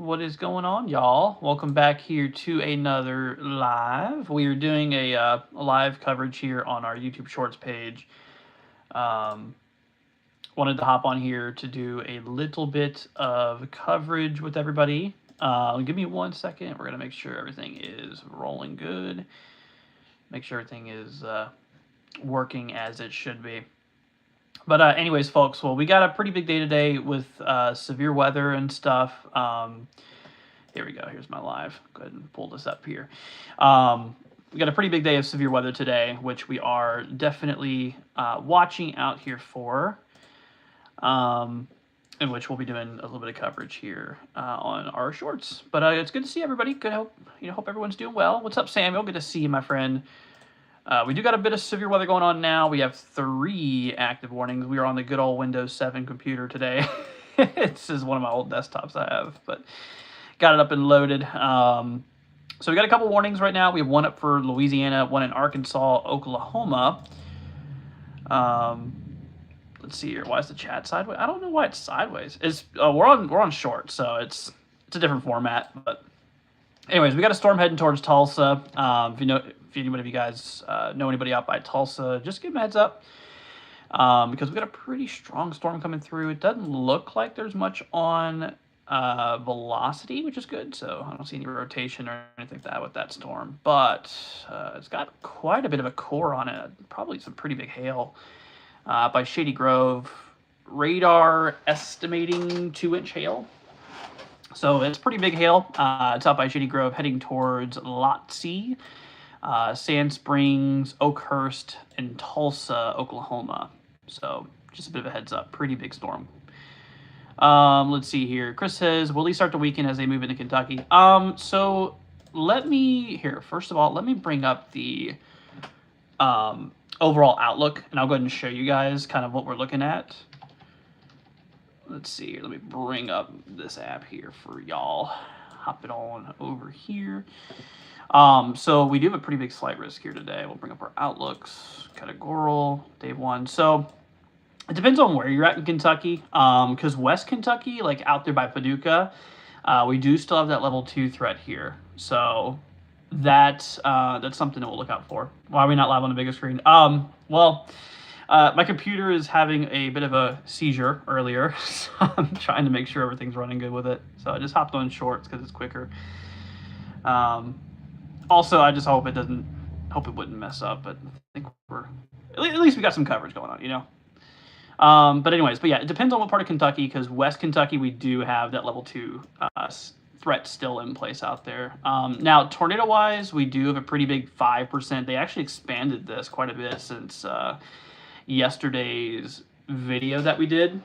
What is going on, y'all? Welcome back here to another live. We are doing a live coverage here on our YouTube Shorts page. Um, Wanted to hop on here to do a little bit of coverage with everybody. Give me 1 second. We're gonna make sure everything is rolling good. Make sure everything is working as it should be. But anyways, folks, well, we got a pretty big day today with severe weather and stuff. Here we go. Here's my live. Go ahead and pull this up here. We got a pretty big day of severe weather today, which we are definitely watching out here for, in which we'll be doing a little bit of coverage here on our shorts. But it's good to see everybody. Good hope everyone's doing well. What's up, Samuel? Good to see you, my friend. We do got a bit of severe weather going on now. We have 3 active warnings. We are on the good old Windows 7 computer today. This is one of my old desktops I have, but got it up and loaded. So we got a couple warnings right now. We have one up for Louisiana, one in Arkansas, Oklahoma. Let's see here. Why is the chat sideways? I don't know why it's sideways. It's we're on short, so it's a different format. But anyways, we got a storm heading towards Tulsa. If anybody of you guys know anybody out by Tulsa, just give them a heads up. Because we got a pretty strong storm coming through. It doesn't look like there's much on velocity, which is good. So I don't see any rotation or anything like that with that storm. But it's got quite a bit of a core on it. Probably some pretty big hail by Shady Grove. Radar estimating 2-inch hail. So it's pretty big hail. It's out by Shady Grove heading towards Lot C. Sand Springs, Oakhurst, and Tulsa, Oklahoma. So just a bit of a heads up. Pretty big storm. Let's see here. Chris says, will he start the weekend as they move into Kentucky? So first of all, let me bring up the overall outlook, and I'll go ahead and show you guys kind of what we're looking at. Let's see. Let me bring up this app here for y'all. Hop it on over here. So we do have a pretty big slight risk here today. We'll bring up our outlooks, categorical, day 1. So it depends on where you're at in Kentucky. Because West Kentucky, like out there by Paducah, we do still have that level 2 threat here. So that's something that we'll look out for. Why are we not live on the bigger screen? My computer is having a bit of a seizure earlier, so I'm trying to make sure everything's running good with it. So I just hopped on shorts because it's quicker. Also, I just hope it wouldn't mess up, but I think at least we got some coverage going on, But yeah, it depends on what part of Kentucky, because West Kentucky, we do have that level 2 threat still in place out there. Now, tornado-wise, we do have a pretty big 5%. They actually expanded this quite a bit since yesterday's video that we did.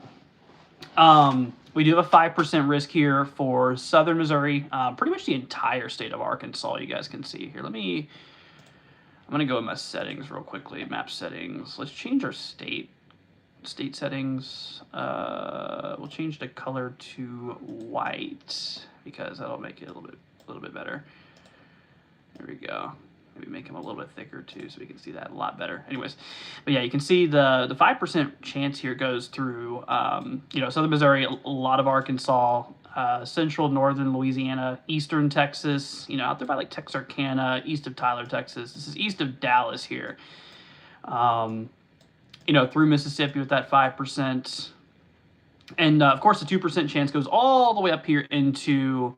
We do have a 5% risk here for southern Missouri, pretty much the entire state of Arkansas, you guys can see here. I'm going to go in my settings real quickly, map settings. Let's change our state settings. We'll change the color to white because that'll make it a little bit better. There we go. Maybe make them a little bit thicker too, so we can see that a lot better. Anyways, but yeah, you can see the 5% chance here goes through, southern Missouri, a lot of Arkansas, central, northern Louisiana, eastern Texas, out there by like Texarkana, east of Tyler, Texas. This is east of Dallas here. Through Mississippi with that 5%. And of course, the 2% chance goes all the way up here into,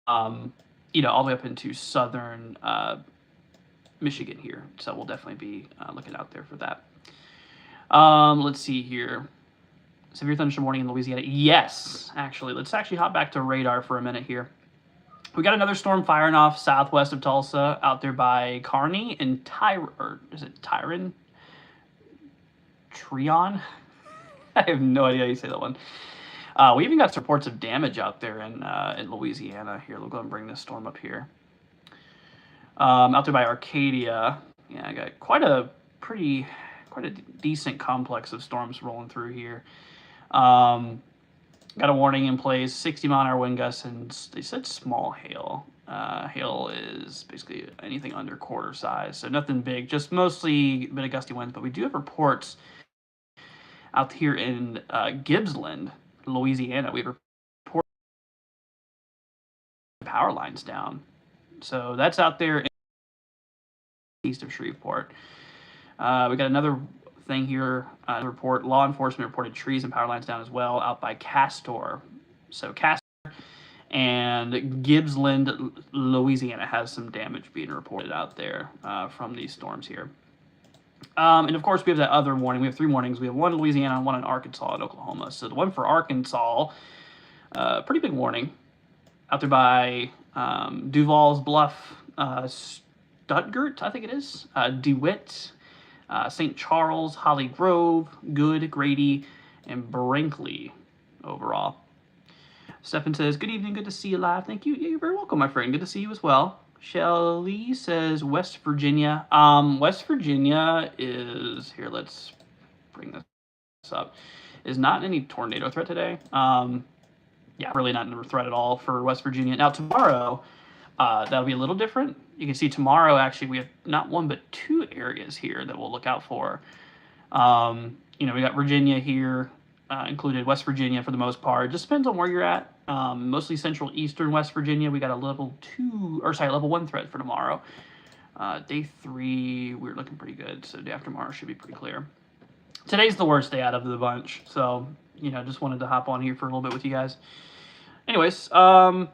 all the way up into southern Michigan here. So we'll definitely be looking out there for that. Let's see here. Severe thunderstorm warning in Louisiana. Yes, actually. Let's actually hop back to radar for a minute here. We got another storm firing off southwest of Tulsa out there by Kearney and Tryon? I have no idea how you say that one. We even got reports of damage out there in Louisiana. Here, we'll go and bring this storm up here. Out there by Arcadia, yeah, I got quite a decent complex of storms rolling through here. Got a warning in place, 60-mile-an-hour wind gusts, and they said small hail. Hail is basically anything under quarter size, so nothing big, just mostly a bit of gusty winds. But we do have reports out here in Gibbsland, Louisiana. We have power lines down. So that's out there east of Shreveport. We got another thing here. Report law enforcement reported trees and power lines down as well out by Castor. So Castor and Gibbsland, Louisiana has some damage being reported out there from these storms here. And of course, we have that other warning. We have 3 warnings. We have one in Louisiana, one in Arkansas, and Oklahoma. So the one for Arkansas, pretty big warning out there by Duval's Bluff, Stuttgart, I think it is, DeWitt, St. Charles, Holly Grove, Good, Grady, and Brinkley overall. Stephen says, good evening, good to see you live. Thank you. Yeah, you're very welcome, my friend. Good to see you as well. Shelly says West Virginia. West Virginia is, here, let's bring this up, is not any tornado threat today. Yeah, really not a threat at all for West Virginia. Now, tomorrow, that'll be a little different. You can see tomorrow, actually, we have not 1 but 2 areas here that we'll look out for. You know, we got Virginia here, included West Virginia for the most part. It just depends on where you're at. Mostly central eastern West Virginia. We got a level 1 threat for tomorrow. Day 3, we're looking pretty good. So day after tomorrow should be pretty clear. Today's the worst day out of the bunch. So, you know, just wanted to hop on here for a little bit with you guys. Anyways, what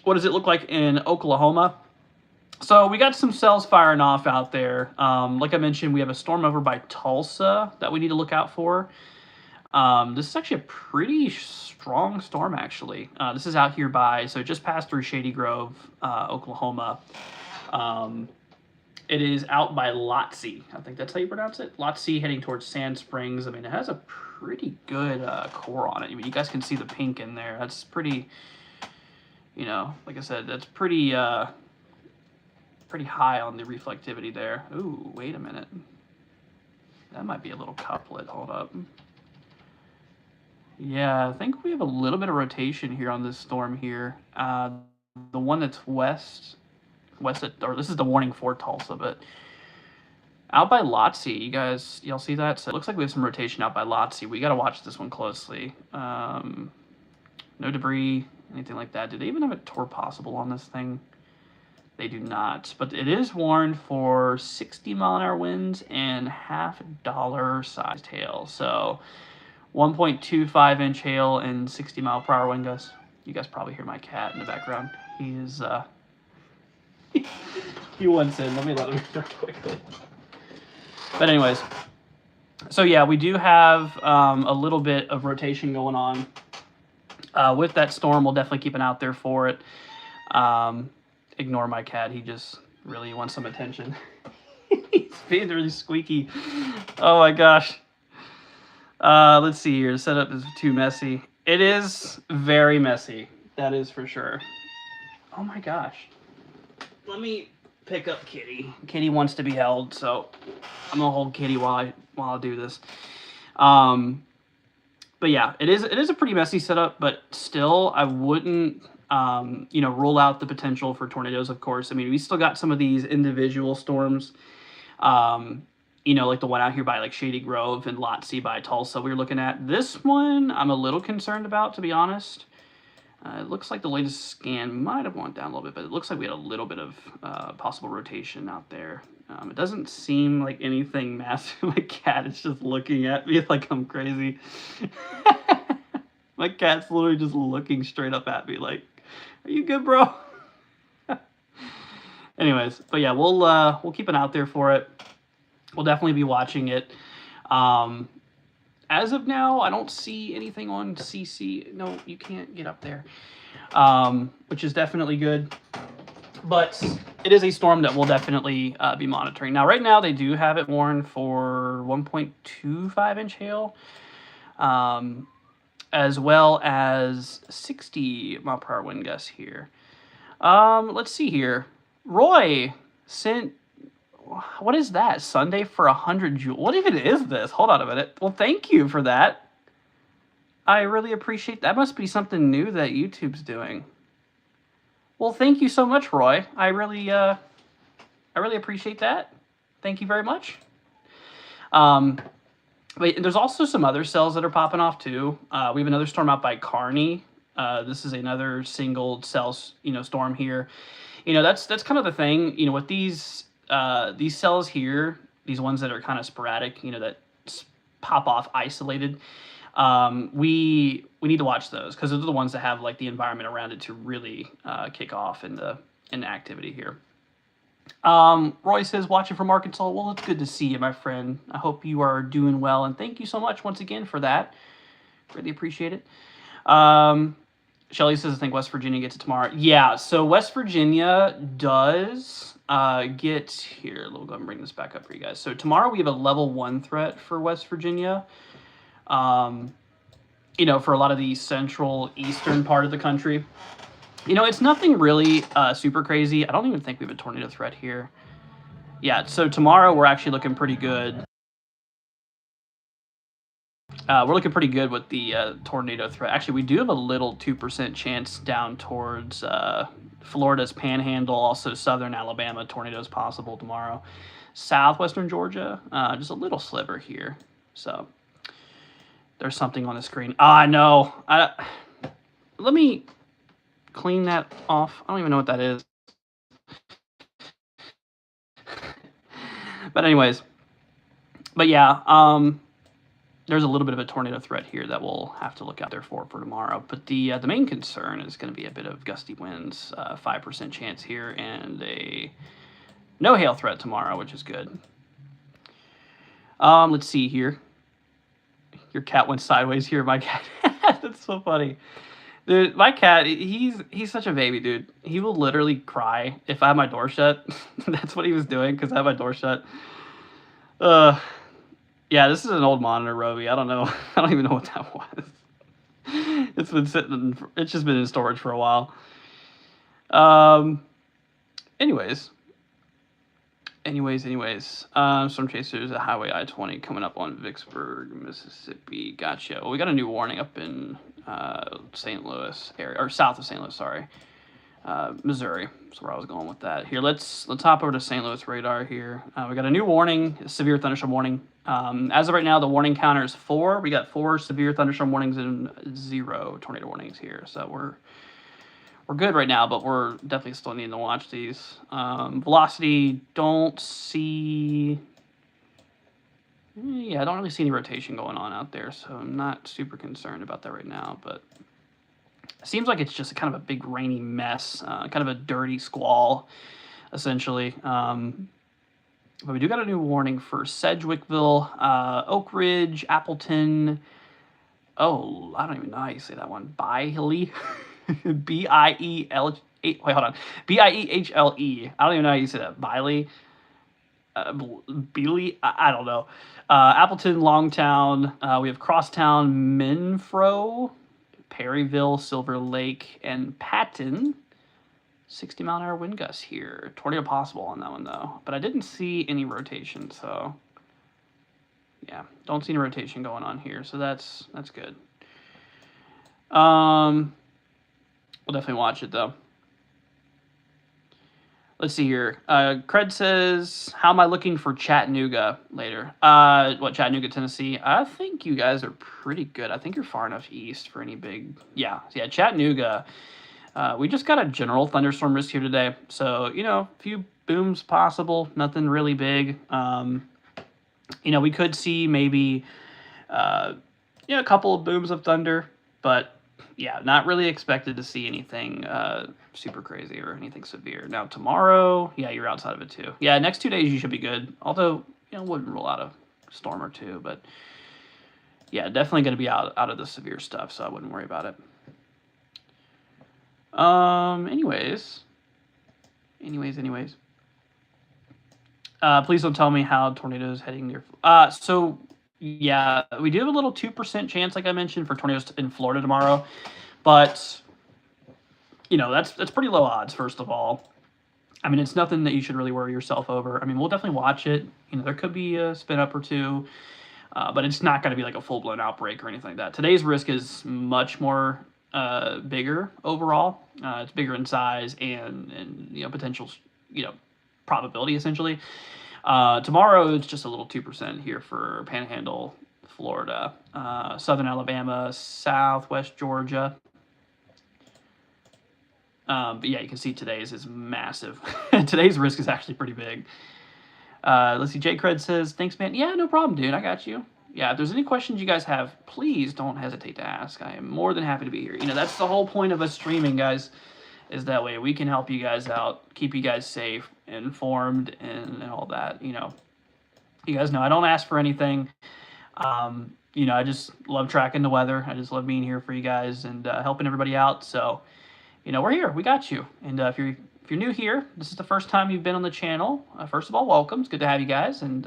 does it look like in Oklahoma? So we got some cells firing off out there. Like I mentioned, we have a storm over by Tulsa that we need to look out for. This is actually a pretty strong storm, actually. This is out here by, so it just passed through Shady Grove, Oklahoma. It is out by Lotsie. I think that's how you pronounce it. Lotsie heading towards Sand Springs. I mean, it has a pretty good core on it. I mean, you guys can see the pink in there. That's pretty, you know, like I said, that's pretty, pretty high on the reflectivity there. Ooh, wait a minute. That might be a little couplet. Hold up. Yeah, I think we have a little bit of rotation here on this storm here. The one that's west, or this is the warning for Tulsa, but out by Lotsie, y'all see that? So it looks like we have some rotation out by Lotsie. We got to watch this one closely. No debris, anything like that. Do they even have a tour possible on this thing? They do not, but it is warned for 60-mile-an-hour winds and $50 sized hail. So 1.25-inch hail and 60-mile-per-hour wind gusts. You guys probably hear my cat in the background. He is, he wants in. Let me let him in quickly. But anyways, so yeah, we do have a little bit of rotation going on. With that storm, we'll definitely keep an eye out there for it. Ignore my cat. He just really wants some attention. He's being really squeaky. Oh my gosh. Let's see here. The setup is too messy. It is very messy. That is for sure. Oh my gosh. Let me pick up Kitty. Kitty wants to be held, so I'm gonna hold Kitty while I do this. But yeah, it is a pretty messy setup, but still, I wouldn't you know, rule out the potential for tornadoes, of course. I mean, we still got some of these individual storms, you know, like the one out here by like Shady Grove and Lotsie by Tulsa we were looking at. This one I'm a little concerned about, to be honest. It looks like the latest scan might have gone down a little bit, but it looks like we had a little bit of possible rotation out there. It doesn't seem like anything massive. My cat is just looking at me like I'm crazy. My cat's literally just looking straight up at me like, are you good, bro? Anyways, but yeah, we'll keep an eye out there for it. We'll definitely be watching it. As of now, I don't see anything on CC. No, you can't get up there, which is definitely good. But it is a storm that we'll definitely be monitoring. Now, right now, they do have it warned for 1.25-inch hail, as well as 60-mile-per-hour wind gusts here. Let's see here. Roy sent, what is that? Sunday for 100 joules. What even is this? Hold on a minute. Well, thank you for that. I really appreciate that. Must be something new that YouTube's doing. Well, thank you so much, Roy. I really appreciate that. Thank you very much. But there's also some other cells that are popping off too. We have another storm out by Kearney. This is another single cell, storm here. That's kind of the thing, with these cells here, these ones that are kind of sporadic, that pop off isolated. We need to watch those because those are the ones that have like the environment around it to really kick off in the activity here. Roy says, watching from Arkansas. Well, it's good to see you, my friend. I hope you are doing well, and thank you so much once again for that. Really appreciate it. Shelly says, I think West Virginia gets it tomorrow. Yeah, so West Virginia does get here. We'll go ahead and bring this back up for you guys. So tomorrow we have a level 1 threat for West Virginia. For a lot of the central eastern part of the country. It's nothing really super crazy. I don't even think we have a tornado threat here. Yeah, so tomorrow we're actually looking pretty good. We're looking pretty good with the tornado threat. Actually, we do have a little 2% chance down towards Florida's Panhandle, also southern Alabama. Tornadoes possible tomorrow. Southwestern Georgia, just a little sliver here. So there's something on the screen. I know. Let me clean that off. I don't even know what that is. But anyways, yeah, there's a little bit of a tornado threat here that we'll have to look out there for tomorrow. But the main concern is going to be a bit of gusty winds, 5% chance here, and a no hail threat tomorrow, which is good. Let's see here. Your cat went sideways here, my cat. That's so funny. Dude, my cat, he's such a baby, dude. He will literally cry if I have my door shut. That's what he was doing because I have my door shut. Yeah, this is an old monitor, Roby. I don't know. I don't even know what that was. It's been sitting. It's just been in storage for a while. Anyways. Storm chasers at Highway I-20 coming up on Vicksburg, Mississippi. Gotcha. Well, we got a new warning up in St. Louis area, or south of St. Louis. Sorry, Missouri. That's where I was going with that. Here, let's hop over to St. Louis radar here. We got a new warning, a severe thunderstorm warning. As of right now, the warning counter is 4. We got 4 severe thunderstorm warnings and 0 tornado warnings here. So we're good right now, but we're definitely still needing to watch these. Velocity, don't see... Yeah, I don't really see any rotation going on out there, so I'm not super concerned about that right now, but it seems like it's just a kind of a big rainy mess, kind of a dirty squall, essentially. But we do got a new warning for Sedgwickville, Oak Ridge, Appleton. Oh, I don't even know how you say that one. Biele. B-I-E-L... Wait, hold on. B-I-E-H-L-E. I don't even know how you say that. Biele. Beely? I don't know. Appleton, Longtown. We have Crosstown, Minfro, Perryville, Silver Lake, and Patton. 60-mile-an-hour wind gusts here. Tornado possible on that one, though. But I didn't see any rotation, so... Yeah, don't see any rotation going on here, so that's good. We'll definitely watch it, though. Let's see here. Cred says, how am I looking for Chattanooga later? Chattanooga, Tennessee? I think you guys are pretty good. I think you're far enough east for any big... Yeah, Chattanooga. We just got a general thunderstorm risk here today. So, a few booms possible. Nothing really big. We could see maybe, a couple of booms of thunder. But, yeah, not really expected to see anything super crazy or anything severe. Now, tomorrow, yeah, you're outside of it, too. Yeah, next 2 days you should be good. Although, wouldn't rule out a storm or two. But, yeah, definitely going to be out of the severe stuff, so I wouldn't worry about it. Anyways. Please don't tell me how tornadoes heading near. So yeah, we do have a little 2% chance, like I mentioned, for tornadoes in Florida tomorrow, but that's pretty low odds. First of all, I mean, it's nothing that you should really worry yourself over. I mean, we'll definitely watch it. There could be a spin up or two, but it's not going to be like a full blown outbreak or anything like that. Today's risk is much more bigger overall. It's bigger in size and potential probability essentially. Tomorrow it's just a little 2% here for Panhandle, Florida, southern Alabama, southwest Georgia. But yeah, you can see today's is massive. Today's risk is actually pretty big. Let's see. Jay Cred says, "Thanks, man. Yeah, no problem, dude. I got you. Yeah, if there's any questions you guys have, please don't hesitate to ask. I am more than happy to be here. You know, that's the whole point of us streaming, guys, is that way we can help you guys out, keep you guys safe, informed, and all that. You know, you guys know I don't ask for anything. You know, I just love tracking the weather. I just love being here for you guys and helping everybody out. So, you know, we're here. We got you. And if you're new here, this is the first time you've been on the channel. First of all, welcome. It's good to have you guys. And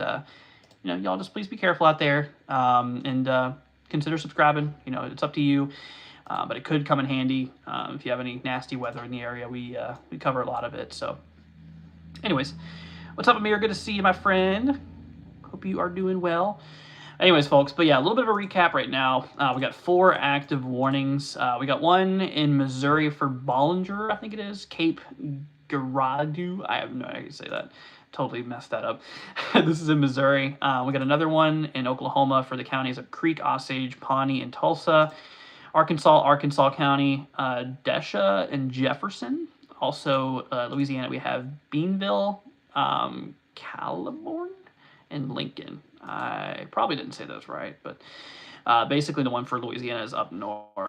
you know, y'all just please be careful out there and consider subscribing. You know, it's up to you. But it could come in handy if you have any nasty weather in the area. We cover a lot of it. So, anyways, what's up, Amir? Good to see you, my friend. Hope you are doing well. Anyways, folks, but yeah, a little bit of a recap right now. We got 4 active warnings. We got one in Missouri for Bollinger, I think it is, Cape Girardeau. I have no idea how to say that. Totally messed that up. This is in Missouri. We got another one in Oklahoma for the counties of Creek, Osage, Pawnee, and Tulsa. Arkansas County, Desha, and Jefferson. Also, Louisiana, we have Beanville, Caliborn, and Lincoln. I probably didn't say those right, but basically the one for Louisiana is up north.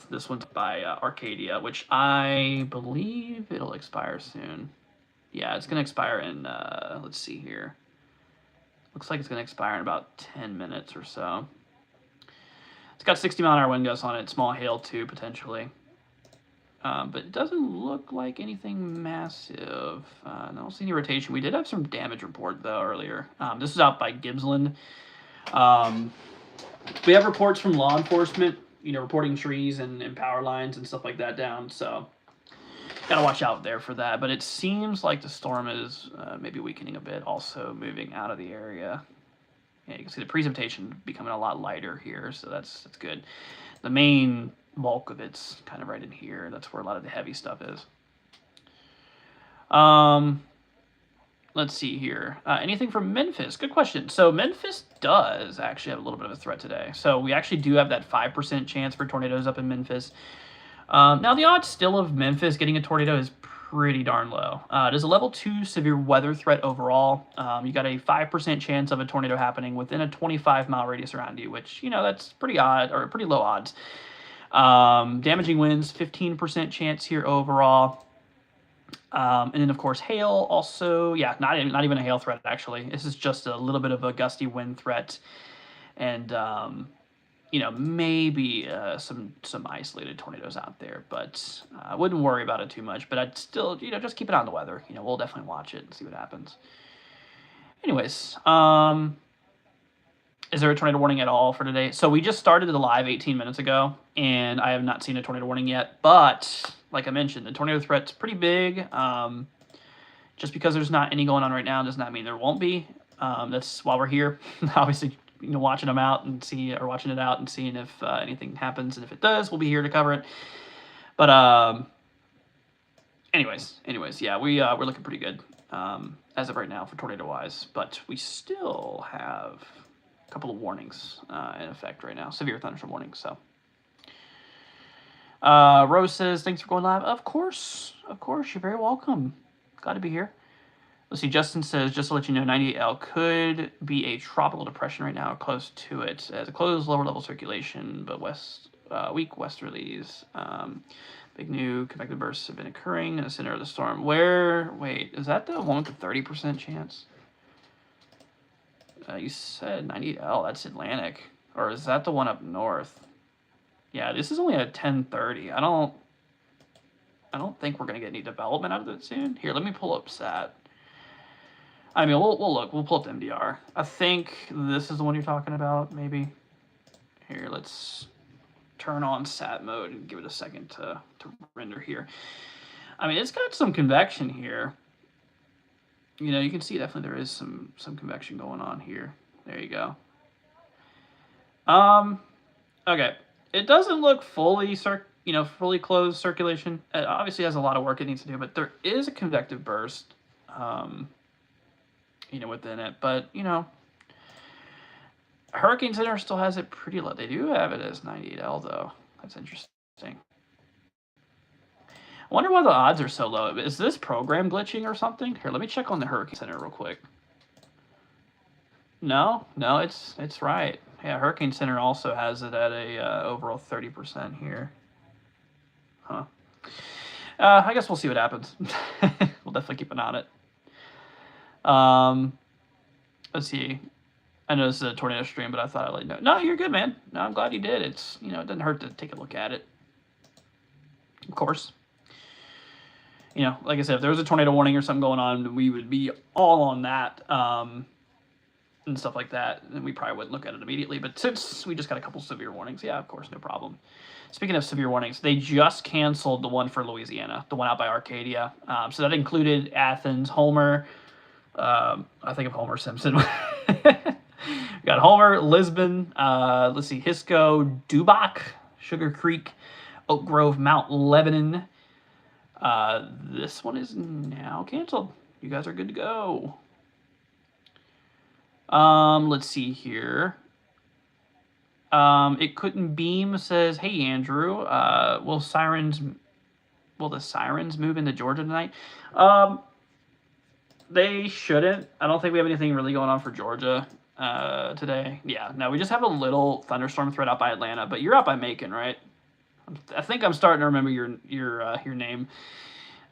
This one's by Arcadia, which I believe it'll expire soon. Yeah, it's going to expire in, let's see here. Looks like it's going to expire in about 10 minutes or so. It's got 60-mile-an-hour wind gusts on it, small hail too, potentially. But it doesn't look like anything massive. I don't see any rotation. We did have some damage report, though, earlier. This is out by Gibbsland. We have reports from law enforcement, you know, reporting trees and power lines and stuff like that down. So, gotta watch out there for that. But it seems like the storm is maybe weakening a bit, also moving out of the area. Yeah, you can see the precipitation becoming a lot lighter here, so that's good. The main bulk of it's kind of right in here. That's where a lot of the heavy stuff is. Let's see here. Anything from Memphis? Good question. So Memphis does actually have a little bit of a threat today. So we actually do have that 5% chance for tornadoes up in Memphis. Now the odds still of Memphis getting a tornado is pretty darn low. It is a level 2 severe weather threat overall. You got a 5% chance of a tornado happening within a 25-mile radius around you, which, you know, that's pretty odd, or pretty low odds. Damaging winds, 15% chance here overall. And then, of course, hail also. Yeah, not even a hail threat, actually. This is just a little bit of a gusty wind threat. And, you know, maybe some isolated tornadoes out there. But I wouldn't worry about it too much. But I'd still, you know, just keep it on the weather. You know, we'll definitely watch it and see what happens. Anyways, is there a tornado warning at all for today? So we just started the live 18 minutes ago, and I have not seen a tornado warning yet. But like I mentioned, the tornado threat's pretty big. Just because there's not any going on right now does not mean there won't be. That's why we're here. Obviously, you know, watching them out and watching it out and seeing if anything happens, and if it does, we'll be here to cover it. But anyways, yeah, we're looking pretty good as of right now for tornado wise. But we still have a couple of warnings in effect right now, severe thunderstorm warnings. So. Rose says, thanks for going live. Of course, you're very welcome. Glad to be here. Let's see, Justin says, just to let you know, 98L could be a tropical depression right now, or close to it, as a closed lower level circulation, but weak westerlies. Big new convective bursts have been occurring in the center of the storm. Wait, is that the one with the 30% chance? You said 98L, that's Atlantic. Or is that the one up north? Yeah, this is only at 10:30. I don't think we're gonna get any development out of it soon. Here, let me pull up SAT. I mean, we'll look. We'll pull up the MDR. I think this is the one you're talking about, maybe. Here, let's turn on SAT mode and give it a second to render here. I mean, it's got some convection here. You know, you can see definitely there is some convection going on here. There you go. Okay. It doesn't look fully closed circulation. It obviously has a lot of work it needs to do, but there is a convective burst, you know, within it. But, you know, Hurricane Center still has it pretty low. They do have it as 98L, though. That's interesting. I wonder why the odds are so low. Is this program glitching or something? Here, let me check on the Hurricane Center real quick. No, it's right. Yeah, Hurricane Center also has it at a overall 30% here. Huh. I guess we'll see what happens. We'll definitely keep an eye on it. Let's see. I know this is a tornado stream, but I thought I'd let you know. No, you're good, man. No, I'm glad you did. It's, it doesn't hurt to take a look at it. Of course. Like I said, if there was a tornado warning or something going on, we would be all on that and stuff like that. And we probably wouldn't look at it immediately. But since we just got a couple severe warnings, yeah, of course, no problem. Speaking of severe warnings, they just canceled the one for Louisiana, the one out by Arcadia. So that included Athens, Homer. I think of Homer Simpson. We got Homer, Lisbon, let's see, Hisco, Dubach, Sugar Creek, Oak Grove, Mount Lebanon. This one is now canceled. You guys are good to go. Let's see here. It couldn't beam says, hey Andrew, will the Sirens move into Georgia tonight? They shouldn't. I don't think we have anything really going on for Georgia today. Yeah, no, we just have a little thunderstorm threat out by Atlanta, but you're out by Macon, right? I think I'm starting to remember your name.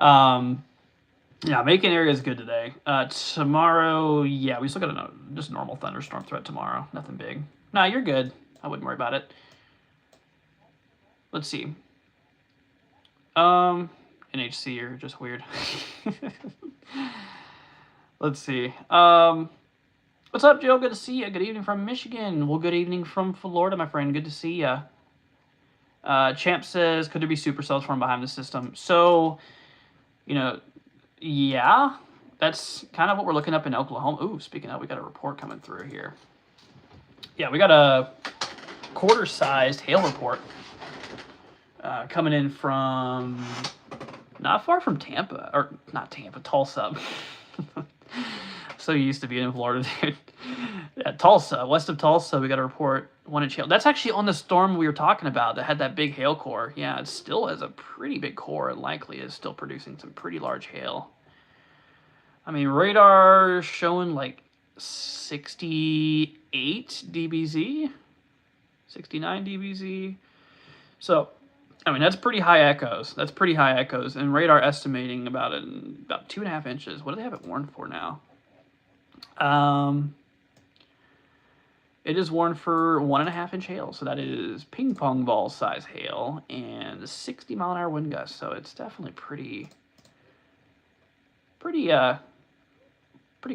Yeah, Macon area is good today. Tomorrow, yeah, we still got just a normal thunderstorm threat tomorrow. Nothing big. Nah, you're good. I wouldn't worry about it. Let's see. NHC, you're just weird. Let's see. What's up, Joe? Good to see you. Good evening from Michigan. Well, good evening from Florida, my friend. Good to see you. Champ says, could there be supercells from behind the system? So, yeah, that's kind of what we're looking up in Oklahoma. Ooh, speaking of, we got a report coming through here. Yeah, we got a quarter-sized hail report coming in from not far from Tampa, or not Tampa, Tulsa. So used to being in Florida, dude. Yeah, Tulsa, west of Tulsa, we got a report 1-inch hail. That's actually on the storm we were talking about that had that big hail core. Yeah, it still has a pretty big core and likely is still producing some pretty large hail. I mean, radar showing like 68 dBz, 69 dBz. So, I mean, that's pretty high echoes. That's pretty high echoes. And radar estimating about 2.5 inches. What do they have it warned for now? It is warned for 1.5-inch hail. So that is ping pong ball size hail and 60-mile-an-hour wind gusts. So it's definitely pretty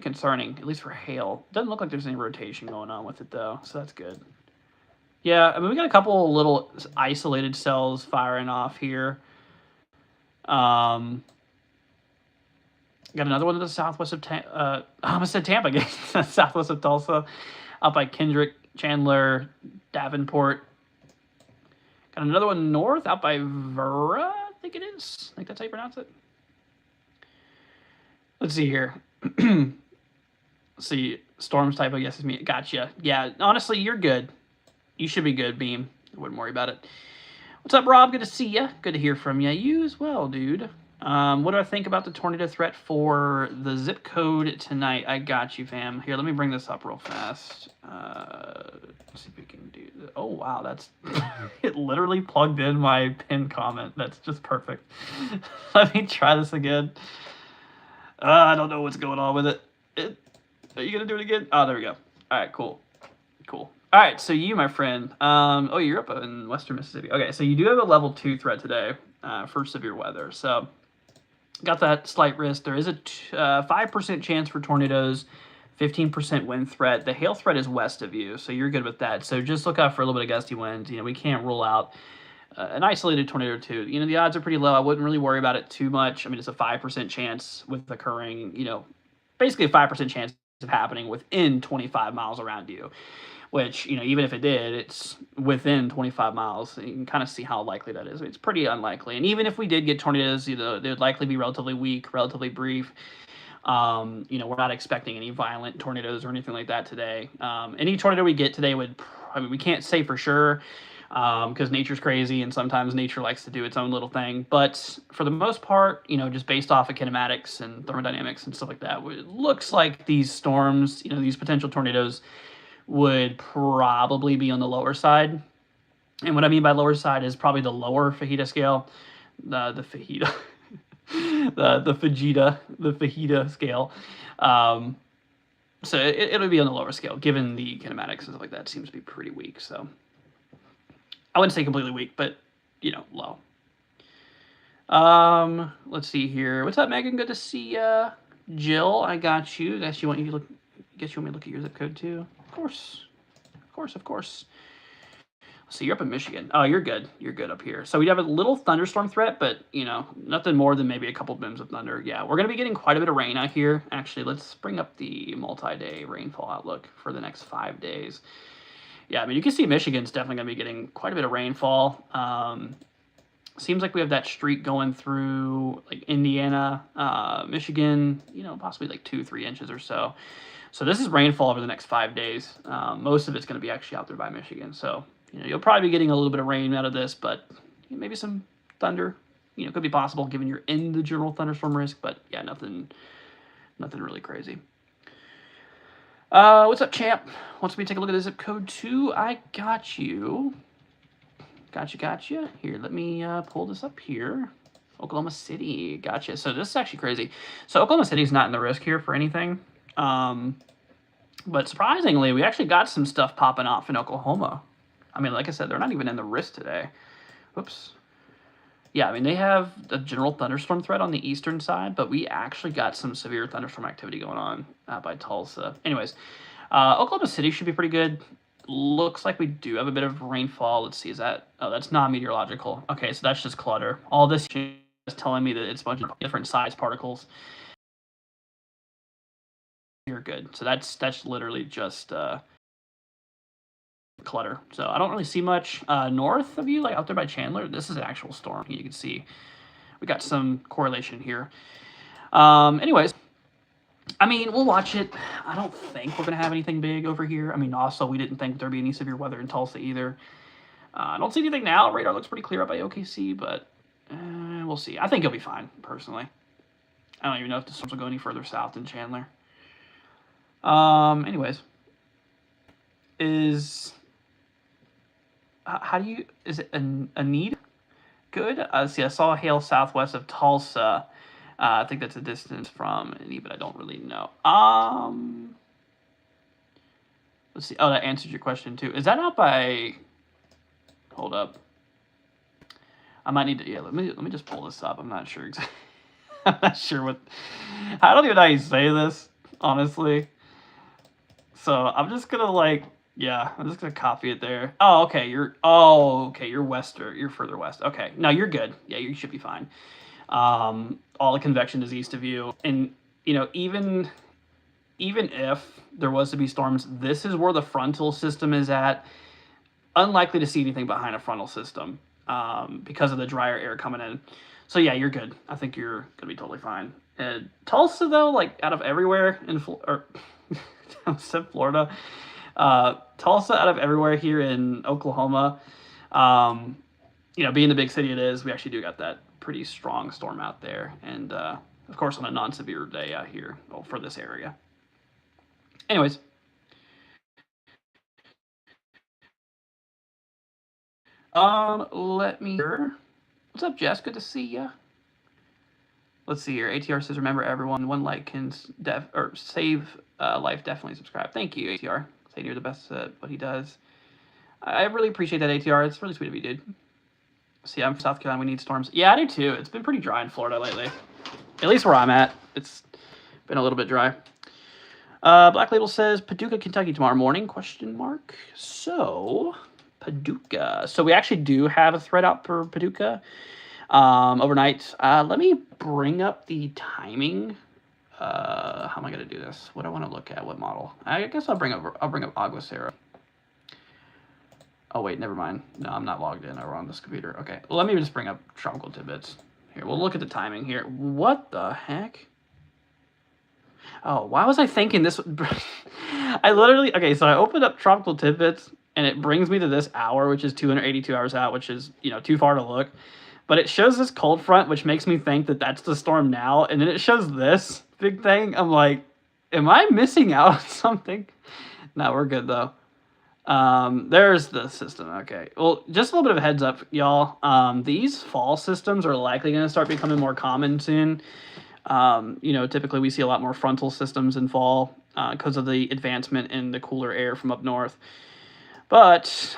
concerning, at least for hail. Doesn't look like there's any rotation going on with it though, so that's good. Yeah, I mean, we got a couple little isolated cells firing off here. Got another one to the southwest of I almost said Tampa again. Southwest of Tulsa, out by Kendrick, Chandler, Davenport. Got another one north out by Vera, I think it is. I think that's how you pronounce it. Let's see here. Let's see, Storms typo, yes, it's me. Gotcha. Yeah, honestly, you're good. You should be good, Beam. I wouldn't worry about it. What's up, Rob? Good to see you. Good to hear from you. You as well, dude. What do I think about the tornado threat for the zip code tonight? I got you, fam. Here, let me bring this up real fast. Let's see if we can do this. Oh, wow, that's... it literally plugged in my pinned comment. That's just perfect. Let me try this again. I don't know what's going on with it. Are you going to do it again? Oh, there we go. All right, cool. Cool. All right, so you, my friend. Oh, you're up in western Mississippi. Okay, so you do have a level 2 threat today for severe weather. So got that slight risk. There is a 5% chance for tornadoes, 15% wind threat. The hail threat is west of you, so you're good with that. So just look out for a little bit of gusty winds. We can't rule out an isolated tornado too. The odds are pretty low. I wouldn't really worry about it too much. I mean, it's a 5% chance with occurring, basically a 5% chance of happening within 25 miles around you, which, even if it did, it's within 25 miles. You can kind of see how likely that is. It's pretty unlikely. And even if we did get tornadoes, they would likely be relatively weak, relatively brief. We're not expecting any violent tornadoes or anything like that today. Any tornado we get today we can't say for sure. because nature's crazy and sometimes nature likes to do its own little thing. But for the most part, just based off of kinematics and thermodynamics and stuff like that, it looks like these storms, these potential tornadoes would probably be on the lower side. And what I mean by lower side is probably the lower fajita scale, the fajita, the fajita scale. So it'll be on the lower scale, given the kinematics and stuff like that seems to be pretty weak. So I wouldn't say completely weak, but low. Let's see here. What's up, Megan? Good to see ya. Jill, I got you. Guess you want me to look at your zip code too? Of course. So you're up in Michigan. Oh, you're good. You're good up here. So we have a little thunderstorm threat, but nothing more than maybe a couple booms of thunder. Yeah, we're gonna be getting quite a bit of rain out here. Actually, let's bring up the multi-day rainfall outlook for the next 5 days. Yeah, I mean, you can see Michigan's definitely gonna be getting quite a bit of rainfall. Seems like we have that streak going through like Indiana, Michigan, possibly like 2-3 inches or so. So this is rainfall over the next 5 days. Most of it's going to be actually out there by Michigan. So, you'll probably be getting a little bit of rain out of this, but maybe some thunder, could be possible given you're in the general thunderstorm risk. But yeah, nothing really crazy. What's up, champ? Wants me to take a look at the zip code too? I got you. Gotcha. Here, let me pull this up here. Oklahoma City. Gotcha. So this is actually crazy. So Oklahoma City's not in the risk here for anything. But surprisingly, we actually got some stuff popping off in Oklahoma. I mean, like I said, they're not even in the risk today. Oops. Yeah, I mean, they have a general thunderstorm threat on the eastern side, but we actually got some severe thunderstorm activity going on by Tulsa. Anyways, Oklahoma City should be pretty good. Looks like we do have a bit of rainfall. Let's see, is that... Oh, that's non-meteorological. Okay, so that's just clutter. All this is telling me that it's a bunch of different size particles. You're good. So that's literally just clutter. So I don't really see much north of you, like out there by Chandler. This is an actual storm. You can see we got some correlation here. Anyways, I mean, we'll watch it. I don't think we're going to have anything big over here. I mean, also, we didn't think there'd be any severe weather in Tulsa either. I don't see anything now. Radar looks pretty clear up by OKC, but we'll see. I think it'll be fine, personally. I don't even know if the storms will go any further south than Chandler. Anyways, is it a need? Good. See, I saw hail southwest of Tulsa. I think that's a distance from any, but I don't really know. Let's see. Oh, that answers your question too. Is that out by? Hold up. I might need to. Yeah, let me just pull this up. I'm not sure exactly. I'm not sure what. I don't even know how you say this, honestly. So I'm just gonna I'm just gonna copy it there. Oh, okay. You're further west. Okay, no, you're good. Yeah, you should be fine. All the convection is east of you, and even if there was to be storms, this is where the frontal system is at. Unlikely to see anything behind a frontal system because of the drier air coming in. So yeah, you're good. I think you're gonna be totally fine. Tulsa though, out of everywhere in Florida, Tulsa out of everywhere here in Oklahoma, being the big city it is, we actually do got that pretty strong storm out there, and of course on a non-severe day out here for this area. Anyways, let me. What's up, Jess? Good to see ya. Let's see here. ATR says, "Remember, everyone, one like can save life. Definitely subscribe." Thank you, ATR. Saying you're the best at what he does. I really appreciate that, ATR. It's really sweet of you, dude. See, I'm from South Carolina. We need storms. Yeah, I do too. It's been pretty dry in Florida lately. At least where I'm at. It's been a little bit dry. Black Label says, Paducah, Kentucky tomorrow morning, ? So, Paducah. So we actually do have a thread out for Paducah overnight. Let me bring up the timing. How am I going to do this? What do I want to look at? What model? I guess I'll bring up Aguacero. Oh, wait, never mind. No, I'm not logged in. I'm on this computer. Okay, well, let me just bring up Tropical Tidbits. Here, we'll look at the timing here. What the heck? Oh, why was I thinking this? I literally... Okay, so I opened up Tropical Tidbits, and it brings me to this hour, which is 282 hours out, which is, too far to look. But it shows this cold front, which makes me think that that's the storm now. And then it shows this big thing. I'm like, am I missing out on something? No, we're good though. There's the system. Okay. Well, just a little bit of a heads up, y'all. These fall systems are likely going to start becoming more common soon. Typically we see a lot more frontal systems in fall because of the advancement in the cooler air from up north. But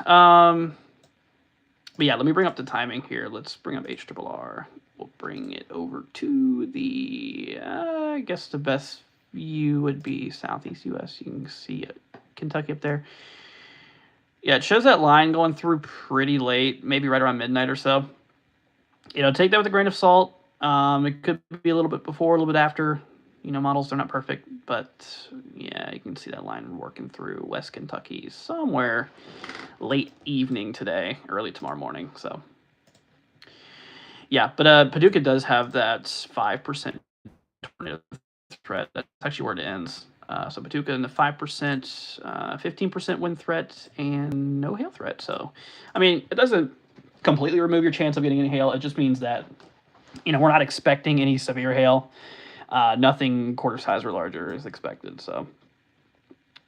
yeah, let me bring up the timing here. Let's bring up HRRR. We'll bring it over to the, I guess the best view would be southeast U.S. You can see Kentucky up there. Yeah, it shows that line going through pretty late, maybe right around midnight or so. Take that with a grain of salt. It could be a little bit before, a little bit after. Models, they're not perfect, but yeah, you can see that line working through West Kentucky somewhere late evening today, early tomorrow morning. So yeah, but Paducah does have that 5% tornado threat. That's actually where it ends. So Paducah in the 5%, 15% wind threat, and no hail threat. So, I mean, it doesn't completely remove your chance of getting any hail. It just means that, we're not expecting any severe hail. Nothing quarter size or larger is expected. So,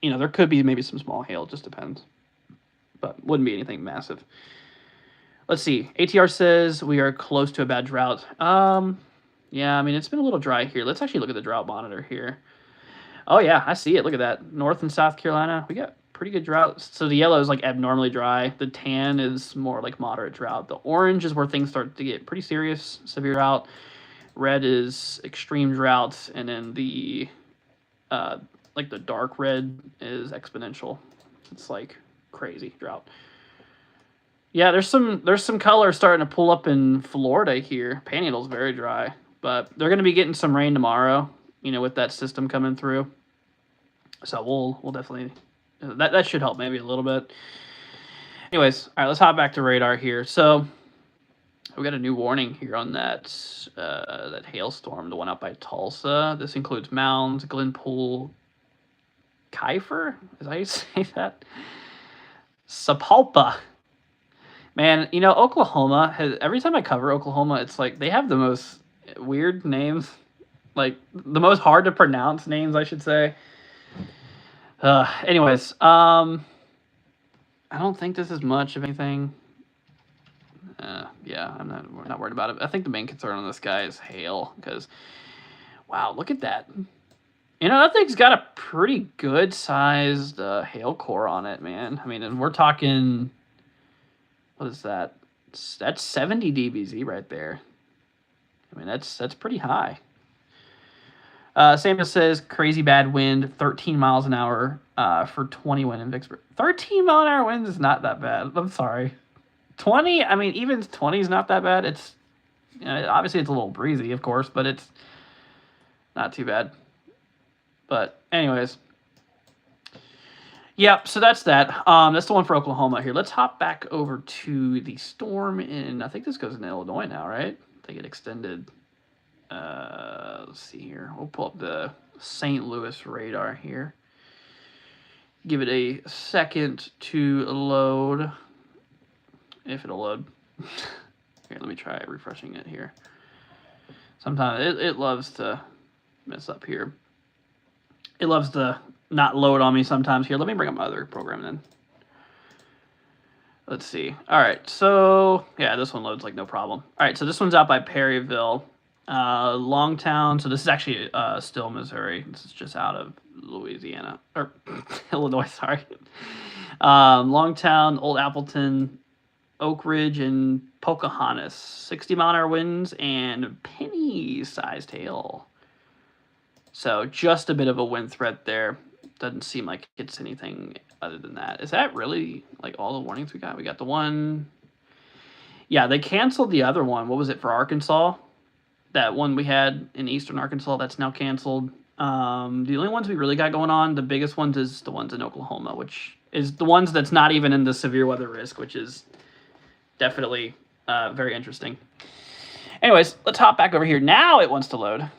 there could be maybe some small hail. It just depends. But wouldn't be anything massive. Let's see. ATR says we are close to a bad drought. Yeah, I mean, it's been a little dry here. Let's actually look at the drought monitor here. Oh, yeah, I see it. Look at that. North and South Carolina, we got pretty good drought. So the yellow is like abnormally dry. The tan is more like moderate drought. The orange is where things start to get pretty serious, severe drought. Red is extreme drought. And then the, like the dark red is exponential. It's like crazy drought. Yeah, there's some color starting to pull up in Florida here. Panhandle's very dry, but they're going to be getting some rain tomorrow, with that system coming through. So we'll definitely, that should help maybe a little bit. Anyways, all right, let's hop back to radar here. So we got a new warning here on that hailstorm, the one out by Tulsa. This includes Mounds, Glenpool, Kiefer. Is that how you say that? Sapulpa. Man, Oklahoma has, every time I cover Oklahoma, it's like they have the most weird names, like the most hard to pronounce names, I should say. Anyways, I don't think this is much of anything. Yeah, I'm not worried about it. I think the main concern on this guy is hail, because, wow, look at that. That thing's got a pretty good sized hail core on it, man. I mean, and we're talking, what is that? That's 70 dBz right there. I mean, that's pretty high. Samuel says crazy bad wind, 13 miles an hour for 20 wind in Vicksburg. 13 mile an hour wind is not that bad. I'm sorry. 20, I mean, even 20 is not that bad. It's, obviously it's a little breezy, of course, but it's not too bad. But anyways, yeah, so that's that. That's the one for Oklahoma here. Let's hop back over to the storm in, I think this goes into Illinois now, right? I think it extended. Let's see here. We'll pull up the St. Louis radar here. Give it a second to load. If it'll load. Here, let me try refreshing it here. Sometimes it loves to mess up here. It loves to not load on me sometimes here. Let me bring up my other program then. Let's see. All right, so yeah, this one loads like no problem. All right, so this one's out by Perryville. Longtown. So this is actually still Missouri. This is just out of Louisiana or Illinois. Sorry. Longtown, Old Appleton, Oak Ridge, and Pocahontas. 60 mile an hour winds and penny-sized hail. So just a bit of a wind threat there. Doesn't seem like it's anything other than that. Is that really like all the warnings we got? We got the one. Yeah, they canceled the other one. What was it for Arkansas? That one we had in eastern Arkansas, that's now canceled. The only ones we really got going on, the biggest ones is the ones in Oklahoma, which is the ones that's not even in the severe weather risk, which is definitely very interesting. Anyways, let's hop back over here. Now it wants to load.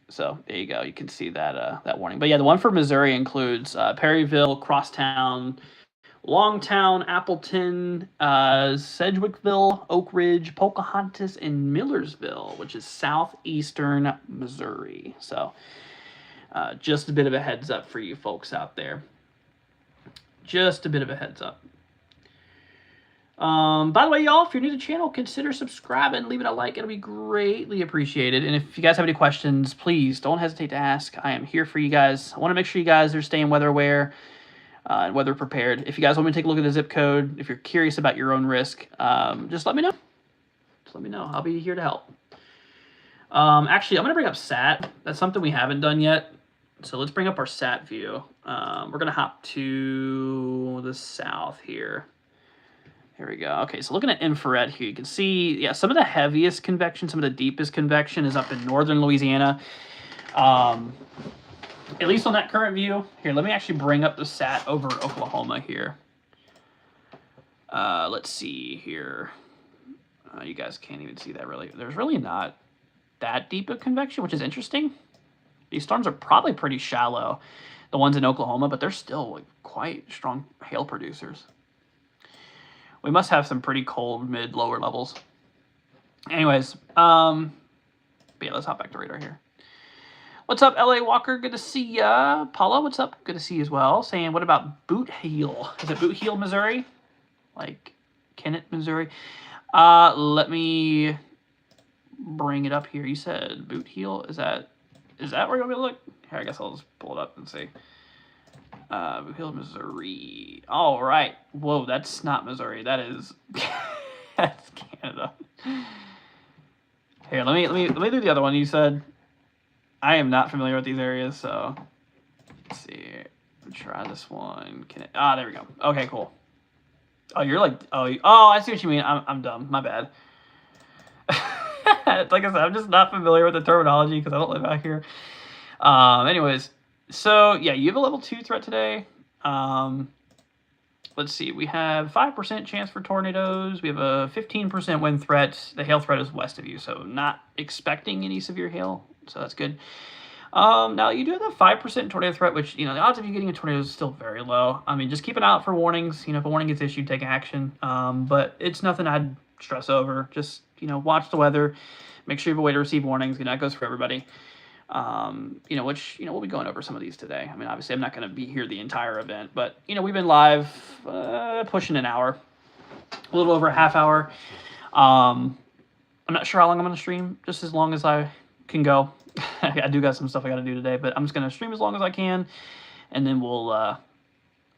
So there you go. You can see that that warning. But yeah, the one for Missouri includes Perryville, Crosstown, Longtown, Appleton, Sedgwickville, Oak Ridge, Pocahontas, and Millersville, which is southeastern Missouri. So just a bit of a heads up for you folks out there. Just a bit of a heads up. By the way, y'all, if you're new to the channel, consider subscribing and leaving a like. It'll be greatly appreciated. And if you guys have any questions, please don't hesitate to ask. I am here for you guys. I want to make sure you guys are staying weather aware and weather prepared. If you guys want me to take a look at the zip code, if you're curious about your own risk, just let me know. Just let me know. I'll be here to help. Actually, I'm going to bring up SAT. That's something we haven't done yet. So let's bring up our SAT view. We're going to hop to the south here. Here we go. Okay, so looking at infrared here, you can see, yeah, some of the heaviest convection, some of the deepest convection is up in northern Louisiana. At least on that current view. Here, let me actually bring up the SAT over Oklahoma here. Let's see here. You guys can't even see that really. There's really not that deep of convection, which is interesting. These storms are probably pretty shallow, the ones in Oklahoma, but they're still like quite strong hail producers. We must have some pretty cold mid-lower levels. Anyways, but yeah, let's hop back to radar here. What's up, LA Walker? Good to see ya. Paula, what's up? Good to see you as well. Saying, what about Boot Heel? Is it Boot Heel, Missouri? Like Kennett, Missouri? Let me bring it up here. You said Boot Heel. Is that where you're gonna look? Here, I guess I'll just pull it up and see. Boot Heel, Missouri. All right. Whoa, that's not Missouri. That is that's Canada. Here, let me do the other one. You said I am not familiar with these areas, so let's see. Try this one. There we go. Okay, cool. Oh, you're like I see what you mean. I'm dumb. My bad. Like I said, I'm just not familiar with the terminology because I don't live out here. Anyways. So, yeah, you have a level 2 threat today. Let's see. We have 5% chance for tornadoes. We have a 15% wind threat. The hail threat is west of you, so not expecting any severe hail. So that's good. Now, you do have a 5% tornado threat, which, the odds of you getting a tornado is still very low. I mean, just keep an eye out for warnings. If a warning gets issued, take action. But it's nothing I'd stress over. Just, watch the weather. Make sure you have a way to receive warnings. That goes for everybody. Which, we'll be going over some of these today. I mean, obviously I'm not going to be here the entire event, but, we've been live, pushing an hour, a little over a half hour. I'm not sure how long I'm going to stream, just as long as I can go. I do got some stuff I got to do today, but I'm just going to stream as long as I can, and then we'll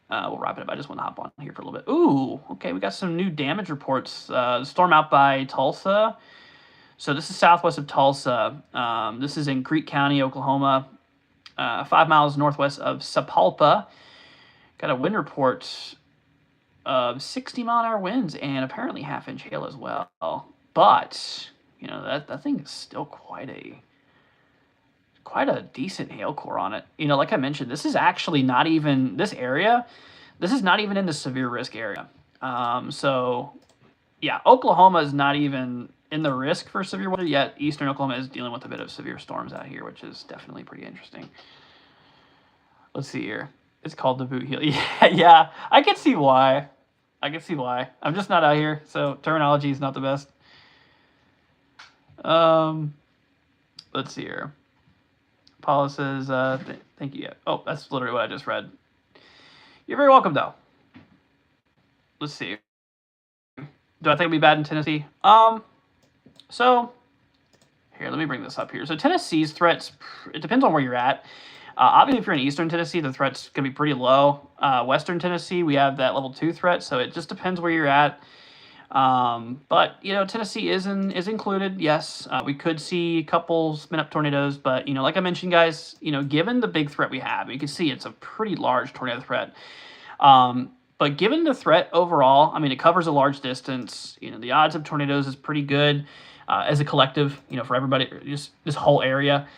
wrap it up. I just want to hop on here for a little bit. Ooh, okay, we got some new damage reports. The storm out by Tulsa. So this is southwest of Tulsa. This is in Creek County, Oklahoma, 5 miles northwest of Sapulpa. Got a wind report of 60-mile-an-hour winds and apparently half-inch hail as well. But that thing is still quite a decent hail core on it. Like I mentioned, this is actually not even this area. This is not even in the severe risk area. So yeah, Oklahoma is not even in the risk for severe weather, yet eastern Oklahoma is dealing with a bit of severe storms out here, which is definitely pretty interesting. Let's see here. It's called the Boot Heel. Yeah, I can see why. I'm just not out here, so terminology is not the best. Let's see here. Paula says, thank you. Oh, that's literally what I just read. You're very welcome, though. Let's see. Do I think it'll be bad in Tennessee? So, here, let me bring this up here. So, Tennessee's threats, it depends on where you're at. Obviously, if you're in eastern Tennessee, the threat's going to be pretty low. Western Tennessee, we have that level 2 threat, so it just depends where you're at. But, Tennessee is included, yes. We could see a couple spin-up tornadoes, but, like I mentioned, guys, given the big threat we have, you can see it's a pretty large tornado threat. But given the threat overall, I mean, it covers a large distance. The odds of tornadoes is pretty good as a collective, for everybody, just this whole area.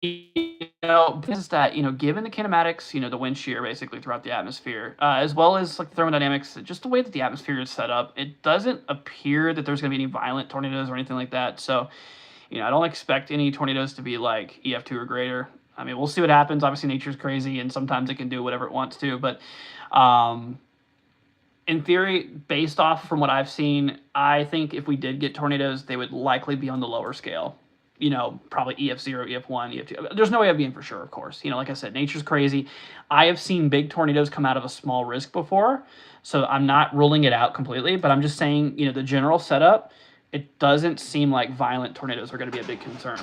Is that, given the kinematics, the wind shear basically throughout the atmosphere, as well as like the thermodynamics, just the way that the atmosphere is set up, it doesn't appear that there's going to be any violent tornadoes or anything like that. So, I don't expect any tornadoes to be like EF2 or greater. I mean, we'll see what happens. Obviously, nature's crazy, and sometimes it can do whatever it wants to. But um, in theory, based off from what I've seen, I think if we did get tornadoes, they would likely be on the lower scale. You know, probably EF0, EF1, EF2. There's no way of being for sure, of course. You know, like I said, nature's crazy. I have seen big tornadoes come out of a small risk before, so I'm not ruling it out completely, but I'm just saying, you know, the general setup, it doesn't seem like violent tornadoes are going to be a big concern.